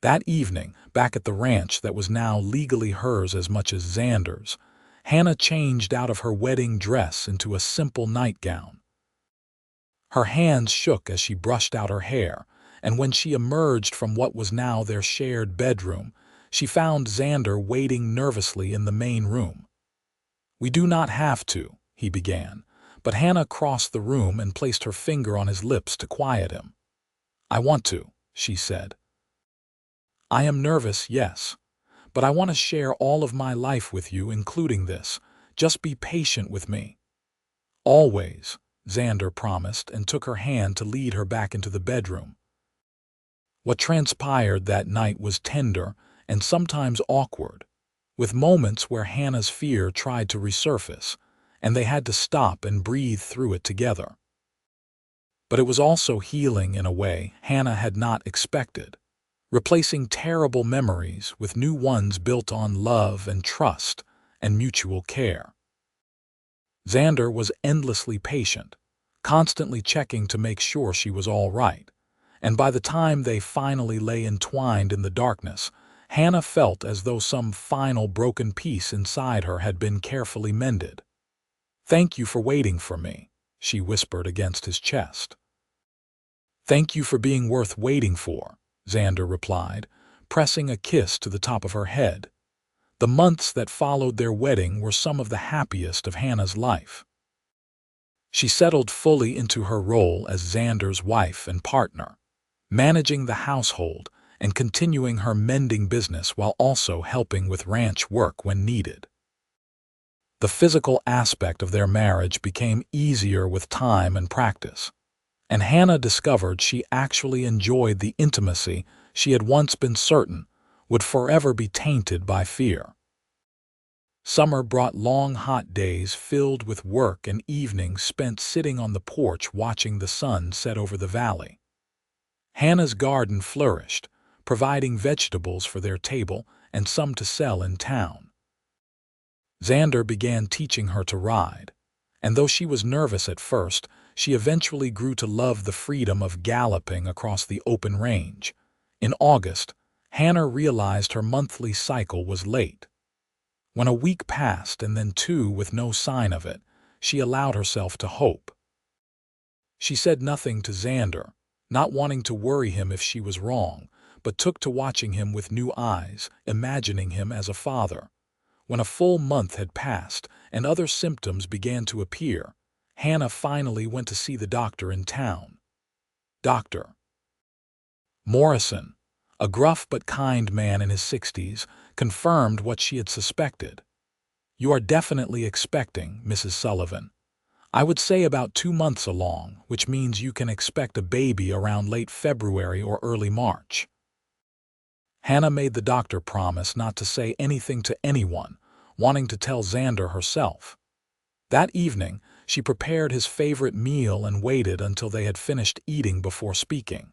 That evening, back at the ranch that was now legally hers as much as Xander's, Hannah changed out of her wedding dress into a simple nightgown. Her hands shook as she brushed out her hair, and when she emerged from what was now their shared bedroom, she found Xander waiting nervously in the main room. "We do not have to," he began, but Hannah crossed the room and placed her finger on his lips to quiet him. "I want to," she said. "I am nervous, yes, but I want to share all of my life with you, including this. Just be patient with me." "Always," Xander promised, and took her hand to lead her back into the bedroom. What transpired that night was tender and sometimes awkward, with moments where Hannah's fear tried to resurface, and they had to stop and breathe through it together. But it was also healing in a way Hannah had not expected, replacing terrible memories with new ones built on love and trust, and mutual care. Xander was endlessly patient, constantly checking to make sure she was all right, and by the time they finally lay entwined in the darkness, Hannah felt as though some final broken piece inside her had been carefully mended. "Thank you for waiting for me," she whispered against his chest. "Thank you for being worth waiting for," Xander replied, pressing a kiss to the top of her head. The months that followed their wedding were some of the happiest of Hannah's life. She settled fully into her role as Xander's wife and partner, managing the household and continuing her mending business while also helping with ranch work when needed. The physical aspect of their marriage became easier with time and practice, and Hannah discovered she actually enjoyed the intimacy she had once been certain would forever be tainted by fear. Summer brought long, hot days filled with work and evenings spent sitting on the porch watching the sun set over the valley. Hannah's garden flourished, providing vegetables for their table and some to sell in town. Xander began teaching her to ride, and though she was nervous at first, she eventually grew to love the freedom of galloping across the open range. In August, Hannah realized her monthly cycle was late. When a week passed and then two with no sign of it, she allowed herself to hope. She said nothing to Xander, not wanting to worry him if she was wrong, but took to watching him with new eyes, imagining him as a father. When a full month had passed and other symptoms began to appear, Hannah finally went to see the doctor in town. Dr. Morrison, a gruff but kind man in his 60s, confirmed what she had suspected. "You are definitely expecting, Mrs. Sullivan. I would say about 2 months along, which means you can expect a baby around late February or early March." Hannah made the doctor promise not to say anything to anyone, wanting to tell Xander herself. That evening, she prepared his favorite meal and waited until they had finished eating before speaking.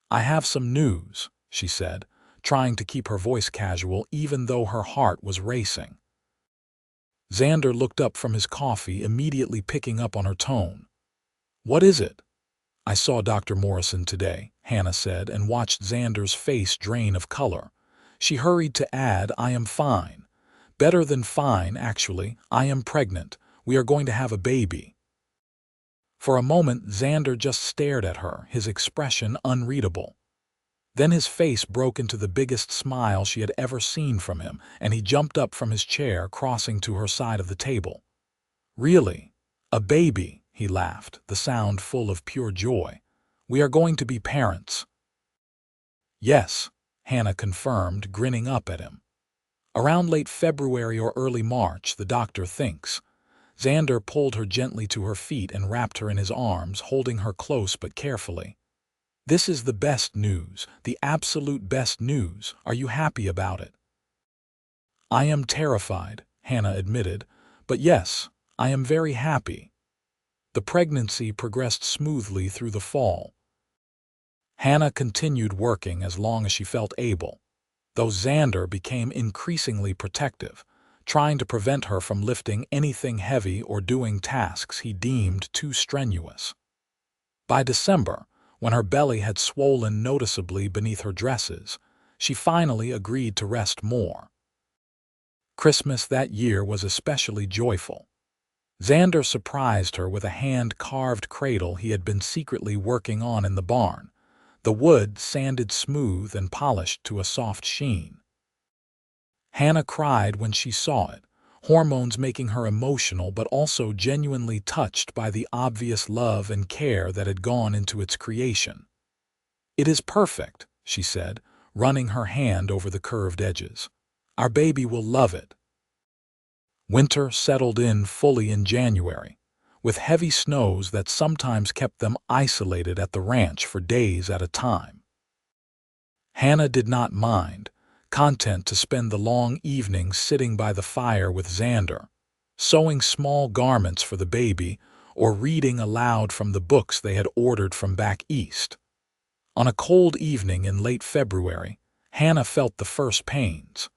"I have some news," she said, trying to keep her voice casual even though her heart was racing. Xander looked up from his coffee, immediately picking up on her tone. "What is it?" "I saw Dr. Morrison today," Hannah said, and watched Xander's face drain of color. She hurried to add, "I am fine. Better than fine, actually. I am pregnant. We are going to have a baby." For a moment, Xander just stared at her, his expression unreadable. Then his face broke into the biggest smile she had ever seen from him, and he jumped up from his chair, crossing to her side of the table. "Really? A baby?" he laughed, the sound full of pure joy. "We are going to be parents." "Yes," Hannah confirmed, grinning up at him. "Around late February or early March, the doctor thinks." Xander pulled her gently to her feet and wrapped her in his arms, holding her close but carefully. "This is the best news, the absolute best news. Are you happy about it?" "I am terrified," Hannah admitted, "but yes, I am very happy." The pregnancy progressed smoothly through the fall. Hannah continued working as long as she felt able, though Xander became increasingly protective, trying to prevent her from lifting anything heavy or doing tasks he deemed too strenuous. By December, when her belly had swollen noticeably beneath her dresses, she finally agreed to rest more. Christmas that year was especially joyful. Xander surprised her with a hand-carved cradle he had been secretly working on in the barn, the wood sanded smooth and polished to a soft sheen. Hannah cried when she saw it, hormones making her emotional but also genuinely touched by the obvious love and care that had gone into its creation. "It is perfect," she said, running her hand over the curved edges. "Our baby will love it." Winter settled in fully in January, with heavy snows that sometimes kept them isolated at the ranch for days at a time. Hannah did not mind, content to spend the long evenings sitting by the fire with Xander, sewing small garments for the baby or reading aloud from the books they had ordered from back east. On a cold evening in late February, Hannah felt the first pains.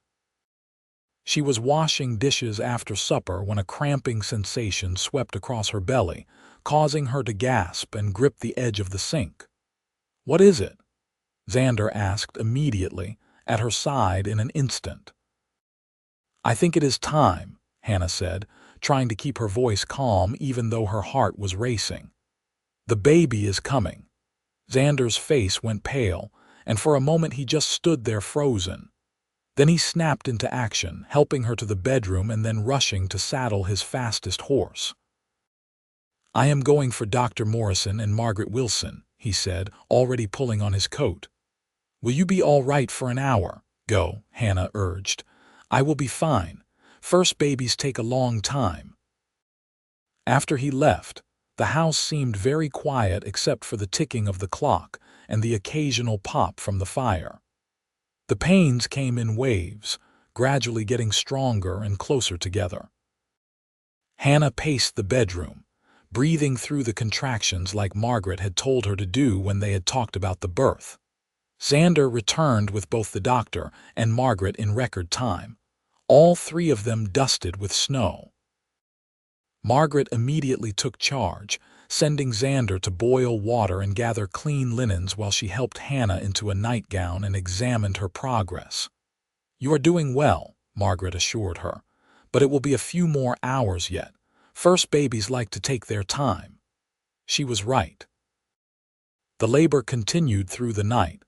She was washing dishes after supper when a cramping sensation swept across her belly, causing her to gasp and grip the edge of the sink. "What is it?" Xander asked immediately, at her side in an instant. "I think it is time," Hannah said, trying to keep her voice calm even though her heart was racing. "The baby is coming." Xander's face went pale, and for a moment he just stood there frozen. Then he snapped into action, helping her to the bedroom and then rushing to saddle his fastest horse. "I am going for Dr. Morrison and Margaret Wilson," he said, already pulling on his coat. "Will you be all right for an hour?" "Go," Hannah urged. "I will be fine. First babies take a long time." After he left, the house seemed very quiet except for the ticking of the clock and the occasional pop from the fire. The pains came in waves, gradually getting stronger and closer together. Hannah paced the bedroom, breathing through the contractions like Margaret had told her to do when they had talked about the birth. Xander returned with both the doctor and Margaret in record time, all three of them dusted with snow. Margaret immediately took charge, sending Xander to boil water and gather clean linens while she helped Hannah into a nightgown and examined her progress. "You are doing well," Margaret assured her, "but it will be a few more hours yet. First babies like to take their time." She was right. The labor continued through the night,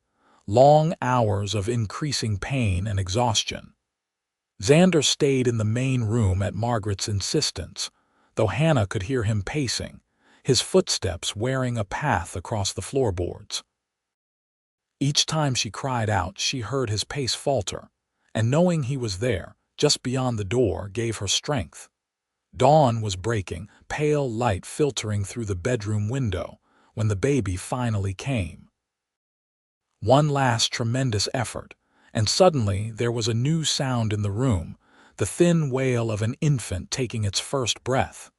long hours of increasing pain and exhaustion. Xander stayed in the main room at Margaret's insistence, though Hannah could hear him pacing, his footsteps wearing a path across the floorboards. Each time she cried out, she heard his pace falter, and knowing he was there, just beyond the door, gave her strength. Dawn was breaking, pale light filtering through the bedroom window, when the baby finally came. One last tremendous effort, and suddenly there was a new sound in the room, the thin wail of an infant taking its first breath.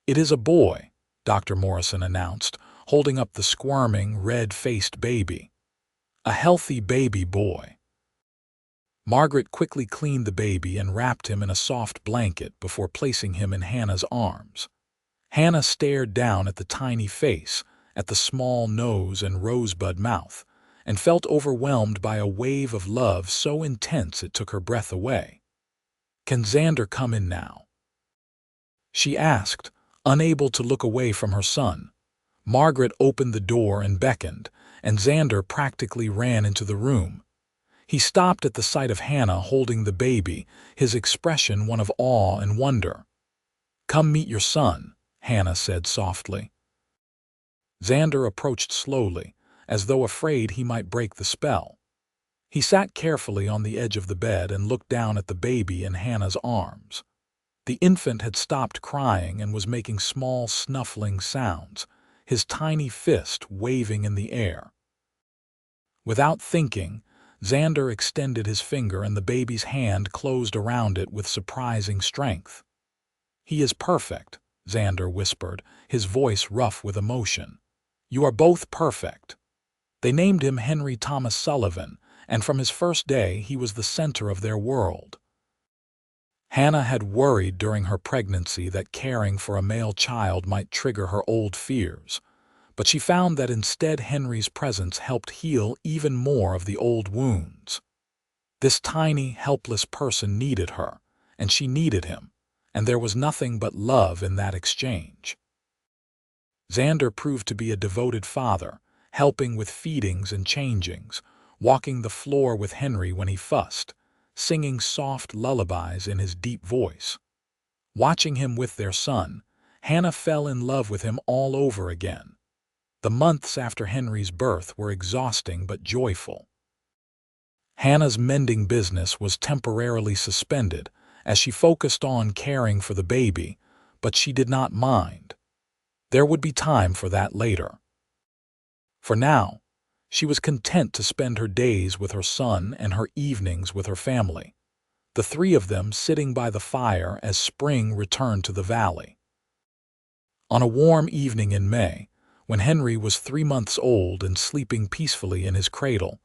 "It is a boy," Dr. Morrison announced, holding up the squirming, red-faced baby. "A healthy baby boy." Margaret quickly cleaned the baby and wrapped him in a soft blanket before placing him in Hannah's arms. Hannah stared down at the tiny face, at the small nose and rosebud mouth, and felt overwhelmed by a wave of love so intense it took her breath away. "Can Xander come in now?" she asked, unable to look away from her son. Margaret opened the door and beckoned, and Xander practically ran into the room. He stopped at the sight of Hannah holding the baby, his expression one of awe and wonder. "Come meet your son," Hannah said softly. Xander approached slowly, as though afraid he might break the spell. He sat carefully on the edge of the bed and looked down at the baby in Hannah's arms. The infant had stopped crying and was making small snuffling sounds, his tiny fist waving in the air. Without thinking, Xander extended his finger and the baby's hand closed around it with surprising strength. "He is perfect," Xander whispered, his voice rough with emotion. "You are both perfect." They named him Henry Thomas Sullivan, and from his first day he was the center of their world. Hannah had worried during her pregnancy that caring for a male child might trigger her old fears, but she found that instead Henry's presence helped heal even more of the old wounds. This tiny, helpless person needed her, and she needed him, and there was nothing but love in that exchange. Xander proved to be a devoted father, helping with feedings and changings, walking the floor with Henry when he fussed, singing soft lullabies in his deep voice. Watching him with their son, Hannah fell in love with him all over again. The months after Henry's birth were exhausting but joyful. Hannah's mending business was temporarily suspended as she focused on caring for the baby, but she did not mind. There would be time for that later. For now, she was content to spend her days with her son and her evenings with her family, the three of them sitting by the fire as spring returned to the valley. On a warm evening in May, when Henry was 3 months old and sleeping peacefully in his cradle,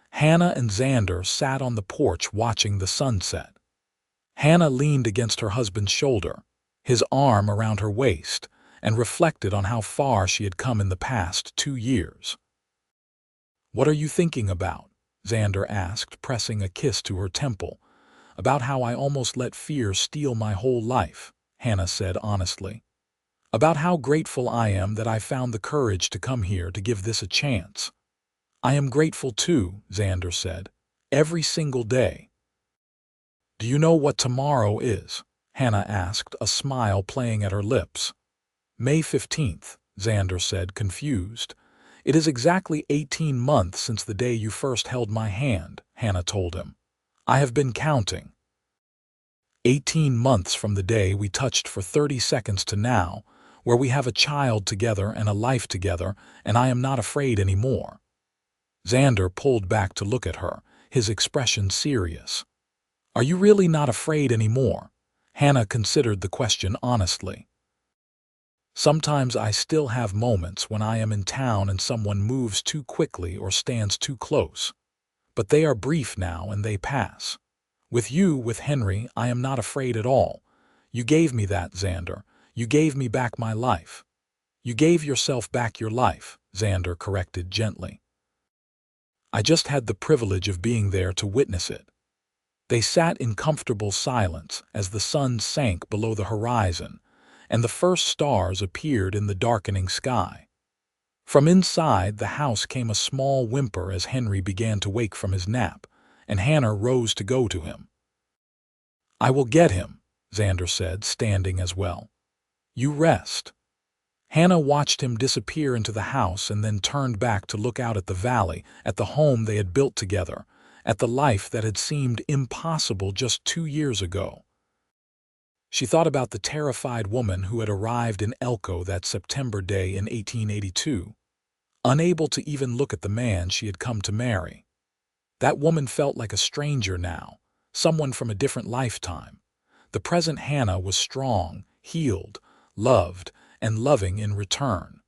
Hannah and Xander sat on the porch watching the sunset. Hannah leaned against her husband's shoulder, his arm around her waist, and reflected on how far she had come in the past 2 years. "What are you thinking about?" Xander asked, pressing a kiss to her temple. "About how I almost let fear steal my whole life," Hannah said honestly. "About how grateful I am that I found the courage to come here to give this a chance." "I am grateful too," Xander said. "Every single day." "Do you know what tomorrow is?" Hannah asked, a smile playing at her lips. "May 15th, Xander said, confused. "It is exactly 18 months since the day you first held my hand," Hannah told him. "I have been counting. 18 months from the day we touched for 30 seconds to now, where we have a child together and a life together, and I am not afraid anymore." Xander pulled back to look at her, his expression serious. "Are you really not afraid anymore?" Hannah considered the question honestly. "Sometimes I still have moments when I am in town and someone moves too quickly or stands too close. But they are brief now and they pass. With Henry, I am not afraid at all. You gave me that, Xander. You gave me back my life." "You gave yourself back your life," Xander corrected gently. "I just had the privilege of being there to witness it." They sat in comfortable silence as the sun sank below the horizon, and the first stars appeared in the darkening sky. From inside the house came a small whimper as Henry began to wake from his nap, and Hannah rose to go to him. "I will get him," Xander said, standing as well. "You rest." Hannah watched him disappear into the house and then turned back to look out at the valley, at the home they had built together, at the life that had seemed impossible just 2 years ago. She thought about the terrified woman who had arrived in Elko that September day in 1882, unable to even look at the man she had come to marry. That woman felt like a stranger now, someone from a different lifetime. The present Hannah was strong, healed, loved, and loving in return.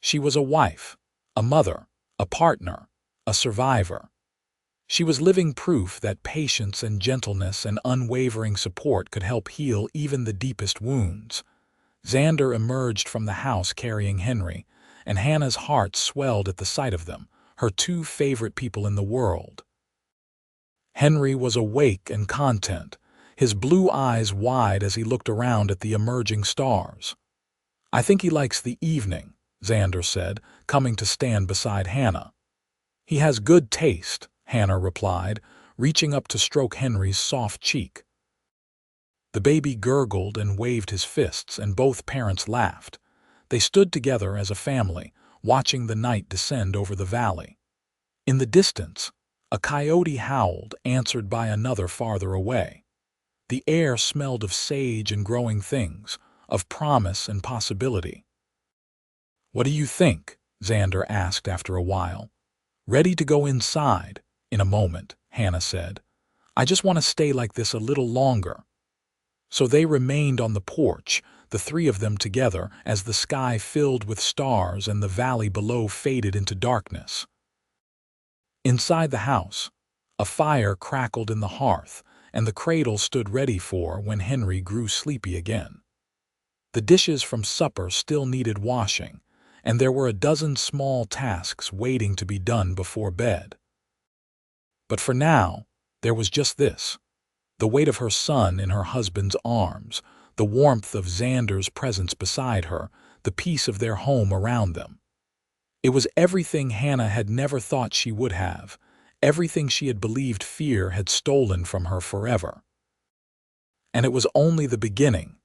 She was a wife, a mother, a partner, a survivor. She was living proof that patience and gentleness and unwavering support could help heal even the deepest wounds. Xander emerged from the house carrying Henry, and Hannah's heart swelled at the sight of them, her two favorite people in the world. Henry was awake and content, his blue eyes wide as he looked around at the emerging stars. "I think he likes the evening," Xander said, coming to stand beside Hannah. "He has good taste," Hannah replied, reaching up to stroke Henry's soft cheek. The baby gurgled and waved his fists, and both parents laughed. They stood together as a family, watching the night descend over the valley. In the distance, a coyote howled, answered by another farther away. The air smelled of sage and growing things, of promise and possibility. "What do you think?" Xander asked after a while. "Ready to go inside?" "In a moment," Hannah said. "I just want to stay like this a little longer." So they remained on the porch, the three of them together, as the sky filled with stars and the valley below faded into darkness. Inside the house, a fire crackled in the hearth, and the cradle stood ready for when Henry grew sleepy again. The dishes from supper still needed washing, and there were a dozen small tasks waiting to be done before bed. But for now, there was just this: the weight of her son in her husband's arms, the warmth of Xander's presence beside her, the peace of their home around them. It was everything Hannah had never thought she would have, everything she had believed fear had stolen from her forever. And it was only the beginning.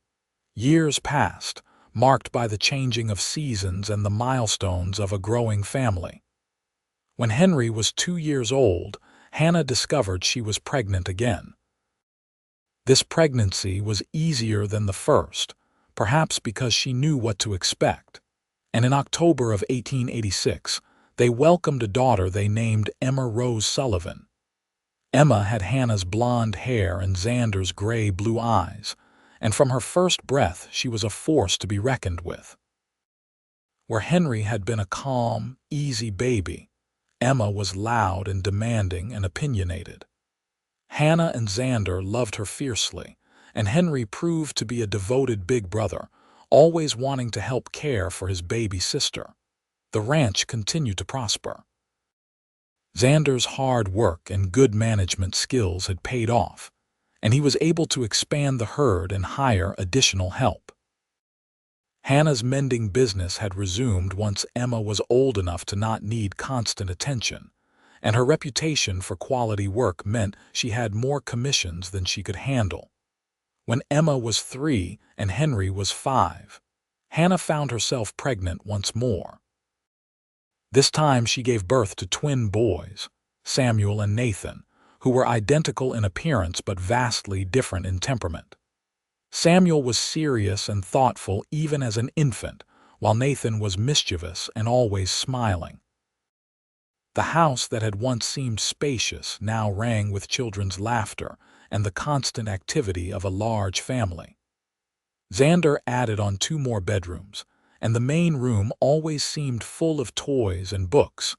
Years passed, marked by the changing of seasons and the milestones of a growing family. When Henry was 2 years old, Hannah discovered she was pregnant again. This pregnancy was easier than the first, perhaps because she knew what to expect. And in October of 1886, they welcomed a daughter they named Emma Rose Sullivan. Emma had Hannah's blonde hair and Xander's gray-blue eyes, and from her first breath she was a force to be reckoned with. Where Henry had been a calm, easy baby, Emma was loud and demanding and opinionated. Hannah and Xander loved her fiercely, and Henry proved to be a devoted big brother, always wanting to help care for his baby sister. The ranch continued to prosper. Xander's hard work and good management skills had paid off, and he was able to expand the herd and hire additional help. Hannah's mending business had resumed once Emma was old enough to not need constant attention, and her reputation for quality work meant she had more commissions than she could handle. When Emma was 3 and Henry was 5, Hannah found herself pregnant once more. This time she gave birth to twin boys, Samuel and Nathan, who were identical in appearance but vastly different in temperament. Samuel was serious and thoughtful even as an infant, while Nathan was mischievous and always smiling. The house that had once seemed spacious now rang with children's laughter and the constant activity of a large family. Xander added on 2 more bedrooms, and the main room always seemed full of toys and books,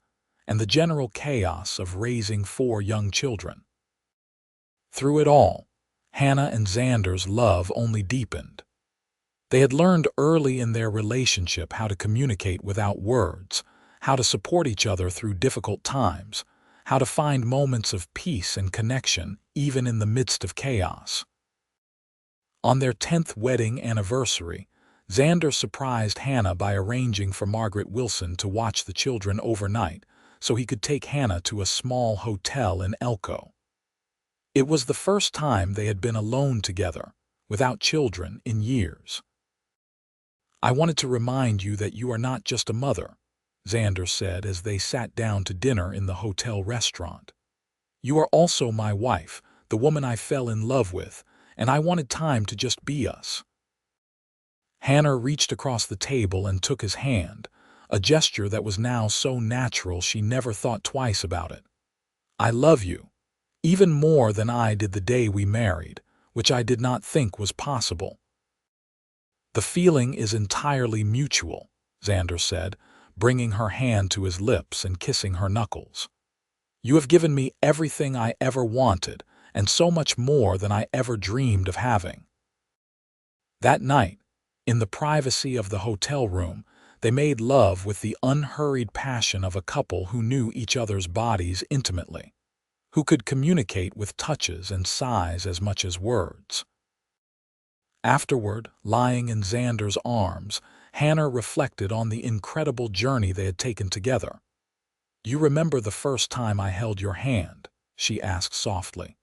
and the general chaos of raising 4 young children. Through it all, Hannah and Xander's love only deepened. They had learned early in their relationship how to communicate without words, how to support each other through difficult times, how to find moments of peace and connection even in the midst of chaos. On their 10th wedding anniversary, Xander surprised Hannah by arranging for Margaret Wilson to watch the children overnight so he could take Hannah to a small hotel in Elko. It was the first time they had been alone together, without children, in years. "I wanted to remind you that you are not just a mother," Xander said as they sat down to dinner in the hotel restaurant. "You are also my wife, the woman I fell in love with, and I wanted time to just be us." Hannah reached across the table and took his hand, a gesture that was now so natural she never thought twice about it. "I love you, even more than I did the day we married, which I did not think was possible." "The feeling is entirely mutual," Xander said, bringing her hand to his lips and kissing her knuckles. "You have given me everything I ever wanted, and so much more than I ever dreamed of having." That night, in the privacy of the hotel room, they made love with the unhurried passion of a couple who knew each other's bodies intimately, who could communicate with touches and sighs as much as words. Afterward, lying in Xander's arms, Hannah reflected on the incredible journey they had taken together. "You remember the first time I held your hand?" she asked softly.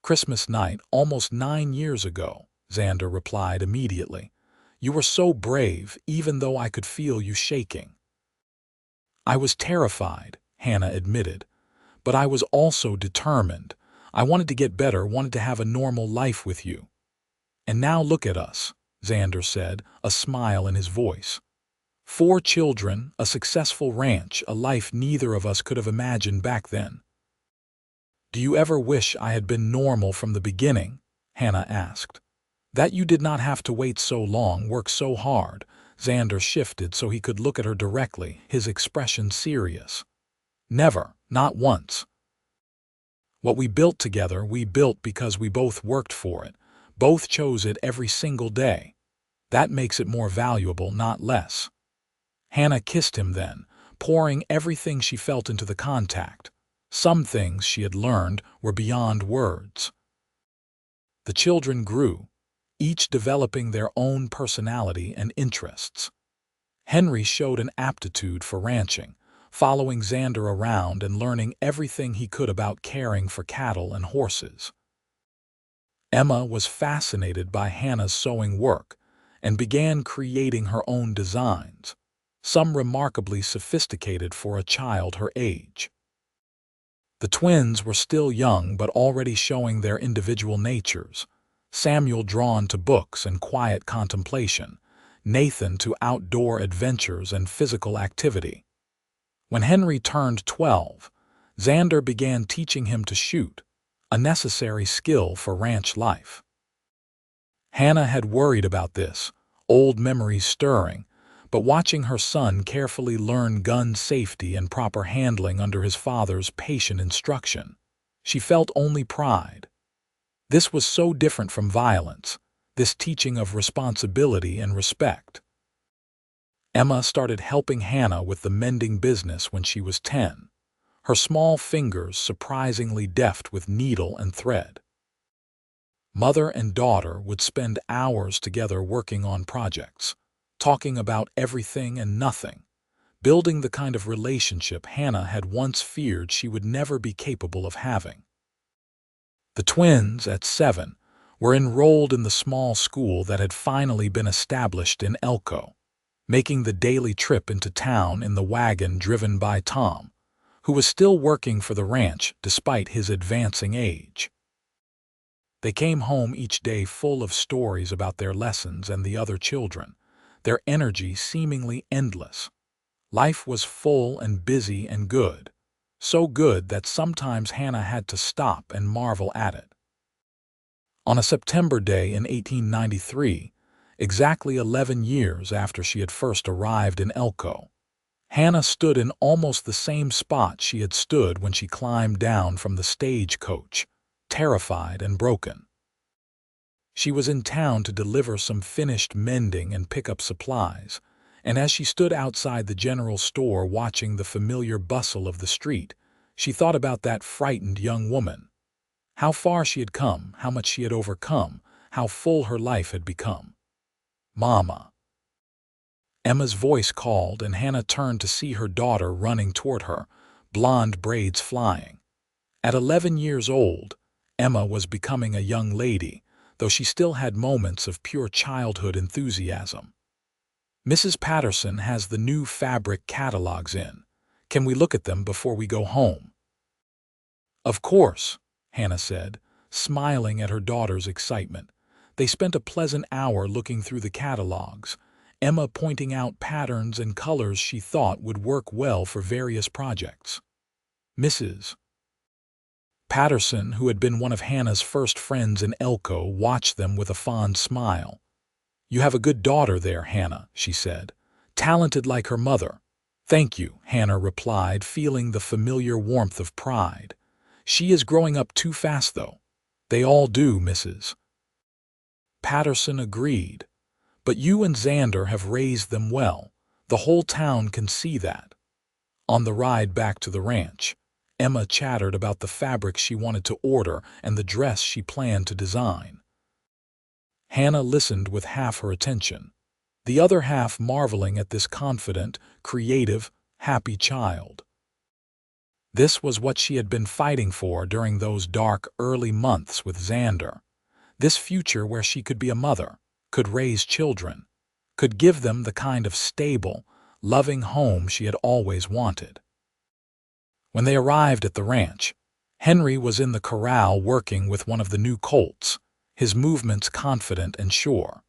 "Christmas night, almost 9 years ago," Xander replied immediately. "You were so brave, even though I could feel you shaking." "I was terrified," Hannah admitted, "but I was also determined. I wanted to get better, wanted to have a normal life with you." "And now look at us," Xander said, a smile in his voice. 4 children, a successful ranch, a life neither of us could have imagined back then. "Do you ever wish I had been normal from the beginning?" Hannah asked. "That you did not have to wait so long, work so hard." Xander shifted so he could look at her directly, his expression serious. "Never, not once. What we built together, we built because we both worked for it, both chose it every single day. That makes it more valuable, not less." Hannah kissed him then, pouring everything she felt into the contact. Some things she had learned were beyond words. The children grew, each developing their own personality and interests. Henry showed an aptitude for ranching, following Xander around and learning everything he could about caring for cattle and horses. Emma was fascinated by Hannah's sewing work and began creating her own designs, some remarkably sophisticated for a child her age. The twins were still young but already showing their individual natures, Samuel drawn to books and quiet contemplation, Nathan to outdoor adventures and physical activity. When Henry turned 12, Xander began teaching him to shoot, a necessary skill for ranch life. Hannah had worried about this, old memories stirring, but watching her son carefully learn gun safety and proper handling under his father's patient instruction, She felt only pride. This was so different from violence, this teaching of responsibility and respect. Emma started helping Hannah with the mending business when she was 10, her small fingers surprisingly deft with needle and thread. Mother and daughter would spend hours together working on projects, talking about everything and nothing, building the kind of relationship Hannah had once feared she would never be capable of having. The twins, at 7, were enrolled in the small school that had finally been established in Elko, making the daily trip into town in the wagon driven by Tom, who was still working for the ranch despite his advancing age. They came home each day full of stories about their lessons and the other children, their energy seemingly endless. Life was full and busy and good, so good that sometimes Hannah had to stop and marvel at it. On a September day in 1893, exactly 11 years after she had first arrived in Elko, Hannah stood in almost the same spot she had stood when she climbed down from the stagecoach, terrified and broken. She was in town to deliver some finished mending and pick up supplies, and as she stood outside the general store watching the familiar bustle of the street, she thought about that frightened young woman. How far she had come, how much she had overcome, how full her life had become. "Mama." Emma's voice called, and Hannah turned to see her daughter running toward her, blonde braids flying. At 11 years old, Emma was becoming a young lady, though she still had moments of pure childhood enthusiasm. "Mrs. Patterson has the new fabric catalogs in. Can we look at them before we go home?" "Of course," Hannah said, smiling at her daughter's excitement. They spent a pleasant hour looking through the catalogs, Emma pointing out patterns and colors she thought would work well for various projects. Mrs. Patterson, who had been one of Hannah's first friends in Elko, watched them with a fond smile. "You have a good daughter there, Hannah," she said. "Talented like her mother." "Thank you," Hannah replied, feeling the familiar warmth of pride. "She is growing up too fast, though." "They all do, Mrs. Patterson agreed. "But you and Xander have raised them well. The whole town can see that." On the ride back to the ranch, Emma chattered about the fabric she wanted to order and the dress she planned to design. Hannah listened with half her attention, the other half marveling at this confident, creative, happy child. This was what she had been fighting for during those dark, early months with Xander. This future where she could be a mother, could raise children, could give them the kind of stable, loving home she had always wanted. When they arrived at the ranch, Henry was in the corral working with one of the new colts, his movements confident and sure.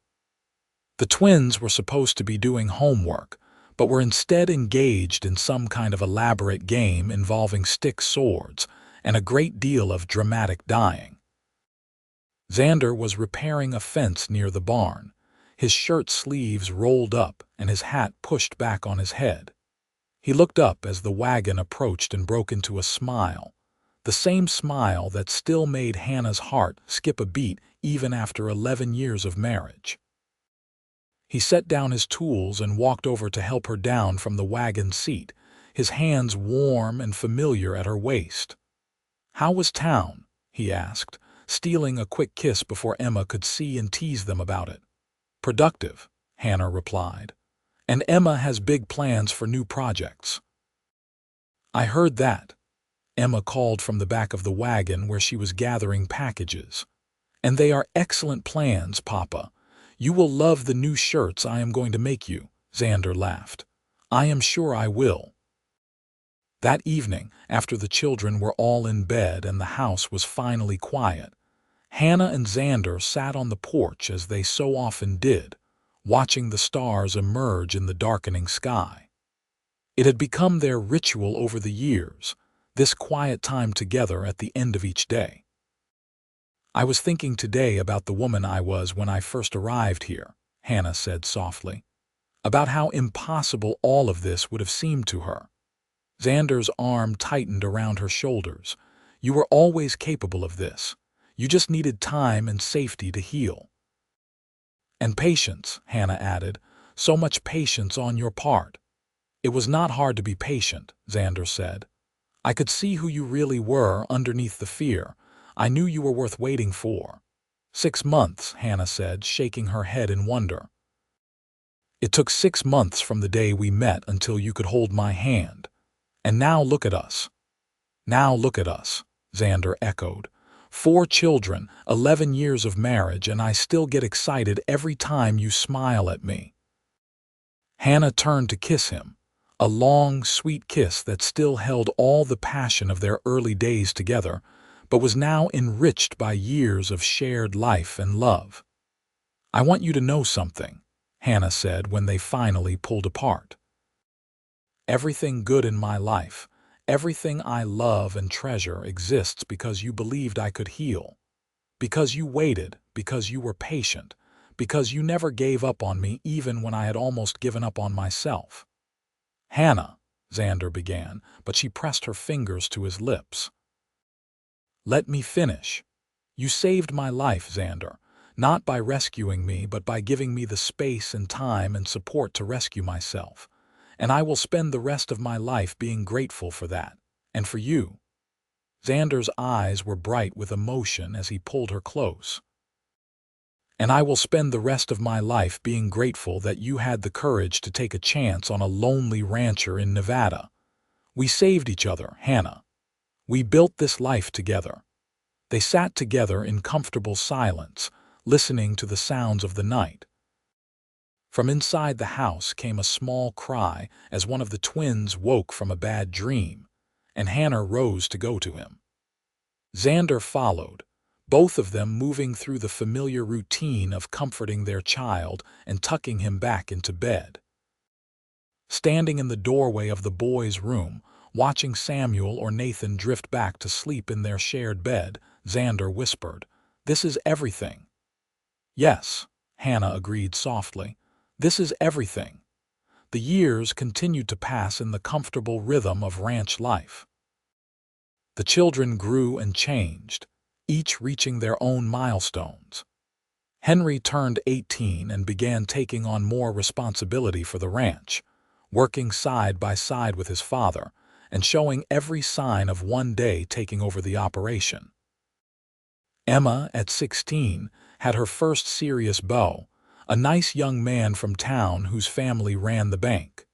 The twins were supposed to be doing homework, but were instead engaged in some kind of elaborate game involving stick swords and a great deal of dramatic dying. Xander was repairing a fence near the barn, his shirt sleeves rolled up and his hat pushed back on his head. He looked up as the wagon approached and broke into a smile, the same smile that still made Hannah's heart skip a beat even after 11 years of marriage. He set down his tools and walked over to help her down from the wagon seat, his hands warm and familiar at her waist. "How was town?" he asked, stealing a quick kiss before Emma could see and tease them about it. "Productive," Hannah replied. "And Emma has big plans for new projects." "I heard that," Emma called from the back of the wagon where she was gathering packages. "And they are excellent plans, Papa. You will love the new shirts I am going to make you," Xander laughed. "I am sure I will." That evening, after the children were all in bed and the house was finally quiet, Hannah and Xander sat on the porch as they so often did, watching the stars emerge in the darkening sky. It had become their ritual over the years, this quiet time together at the end of each day. "I was thinking today about the woman I was when I first arrived here," Hannah said softly, "about how impossible all of this would have seemed to her." Xander's arm tightened around her shoulders. You were always capable of this. You just needed time and safety to heal. And patience, Hannah added. So much patience on your part. It was not hard to be patient, Xander said. I could see who you really were underneath the fear. I knew you were worth waiting for. 6 months, Hannah said, shaking her head in wonder. It took 6 months from the day we met until you could hold my hand. And now look at us. Now look at us, Xander echoed. 4 children, 11 years of marriage, and I still get excited every time you smile at me. Hannah turned to kiss him, a long, sweet kiss that still held all the passion of their early days together, but was now enriched by years of shared life and love. I want you to know something, Hannah said when they finally pulled apart. Everything good in my life, everything I love and treasure exists because you believed I could heal. Because you waited, because you were patient, because you never gave up on me even when I had almost given up on myself. Hannah, Xander began, but she pressed her fingers to his lips. Let me finish. You saved my life, Xander, not by rescuing me, but by giving me the space and time and support to rescue myself. And I will spend the rest of my life being grateful for that, and for you. Xander's eyes were bright with emotion as he pulled her close. And I will spend the rest of my life being grateful that you had the courage to take a chance on a lonely rancher in Nevada. We saved each other, Hannah. We built this life together. They sat together in comfortable silence, listening to the sounds of the night. From inside the house came a small cry as one of the twins woke from a bad dream, and Hannah rose to go to him. Xander followed, both of them moving through the familiar routine of comforting their child and tucking him back into bed. Standing in the doorway of the boys' room, watching Samuel or Nathan drift back to sleep in their shared bed, Xander whispered, "This is everything." "Yes," Hannah agreed softly. "This is everything." The years continued to pass in the comfortable rhythm of ranch life. The children grew and changed, each reaching their own milestones. Henry turned 18 and began taking on more responsibility for the ranch, working side by side with his father and showing every sign of one day taking over the operation. Emma, at 16, had her first serious beau, a nice young man from town whose family ran the bank.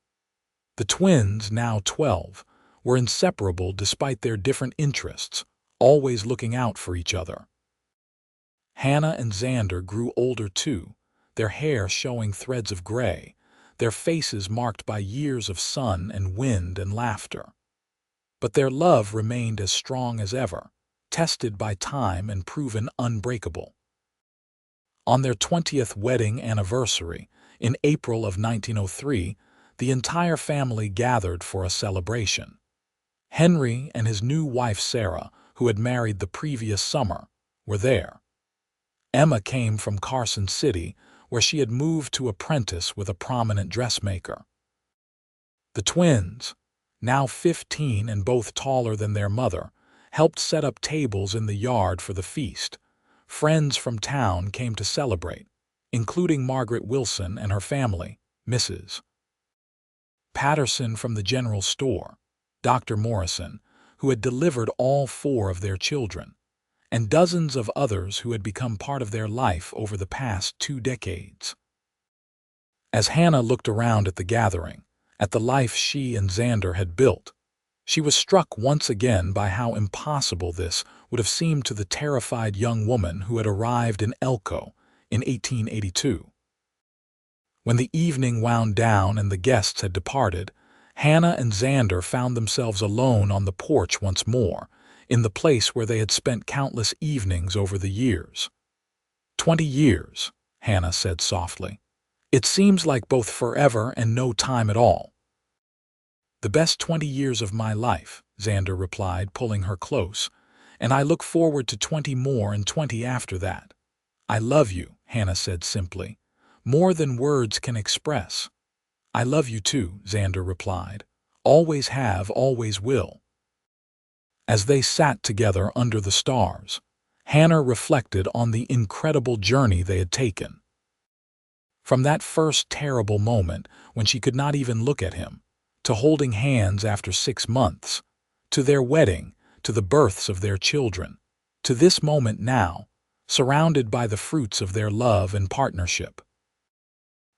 The twins, now 12, were inseparable despite their different interests, always looking out for each other. Hannah and Xander grew older too, their hair showing threads of gray, their faces marked by years of sun and wind and laughter. But their love remained as strong as ever, tested by time and proven unbreakable. On their 20th wedding anniversary, in April of 1903, the entire family gathered for a celebration. Henry and his new wife Sarah, who had married the previous summer, were there. Emma came from Carson City, where she had moved to apprentice with a prominent dressmaker. The twins, now 15 and both taller than their mother, helped set up tables in the yard for the feast. Friends from town came to celebrate, including Margaret Wilson and her family, Mrs. Patterson from the general store, Dr. Morrison, who had delivered all 4 of their children, and dozens of others who had become part of their life over the past 2 decades. As Hannah looked around at the gathering, at the life she and Xander had built, she was struck once again by how impossible this would have seemed to the terrified young woman who had arrived in Elko in 1882. When the evening wound down and the guests had departed, Hannah and Xander found themselves alone on the porch once more, in the place where they had spent countless evenings over the years. 20 years, Hannah said softly. It seems like both forever and no time at all. The best 20 years of my life, Xander replied, pulling her close, and I look forward to 20 more and 20 after that. I love you, Hannah said simply, more than words can express. I love you too, Xander replied. Always have, always will. As they sat together under the stars, Hannah reflected on the incredible journey they had taken. From that first terrible moment when she could not even look at him, to holding hands after 6 months, to their wedding, to the births of their children, to this moment now, surrounded by the fruits of their love and partnership.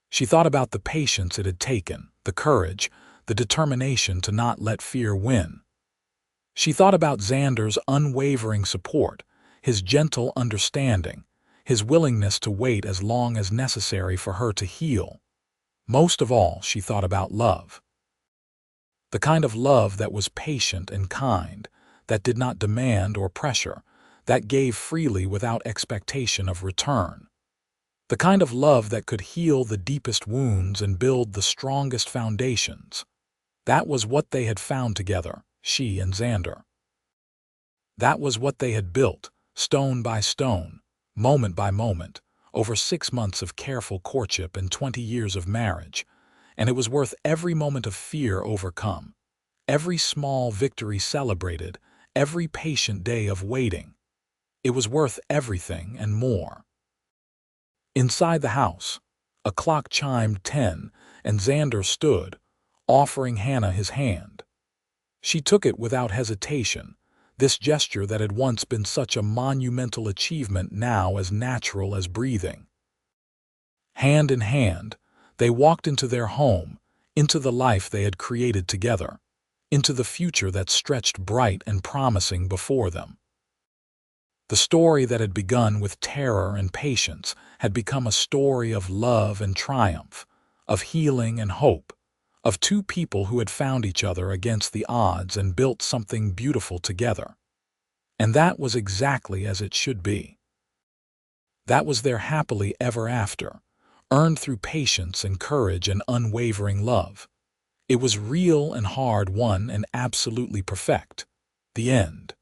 She thought about the patience it had taken, the courage, the determination to not let fear win. She thought about Xander's unwavering support, his gentle understanding, his willingness to wait as long as necessary for her to heal. Most of all, she thought about love. The kind of love that was patient and kind, that did not demand or pressure, that gave freely without expectation of return. The kind of love that could heal the deepest wounds and build the strongest foundations. That was what they had found together, she and Xander. That was what they had built, stone by stone, moment by moment, over 6 months of careful courtship and 20 years of marriage, and it was worth every moment of fear overcome, every small victory celebrated, every patient day of waiting. It was worth everything and more. Inside the house, a clock chimed 10, and Xander stood, offering Hannah his hand. She took it without hesitation, this gesture that had once been such a monumental achievement now as natural as breathing. Hand in hand, they walked into their home, into the life they had created together, into the future that stretched bright and promising before them. The story that had begun with terror and patience had become a story of love and triumph, of healing and hope, of two people who had found each other against the odds and built something beautiful together. And that was exactly as it should be. That was their happily ever after, earned through patience and courage and unwavering love. It was real and hard-won and absolutely perfect. The end.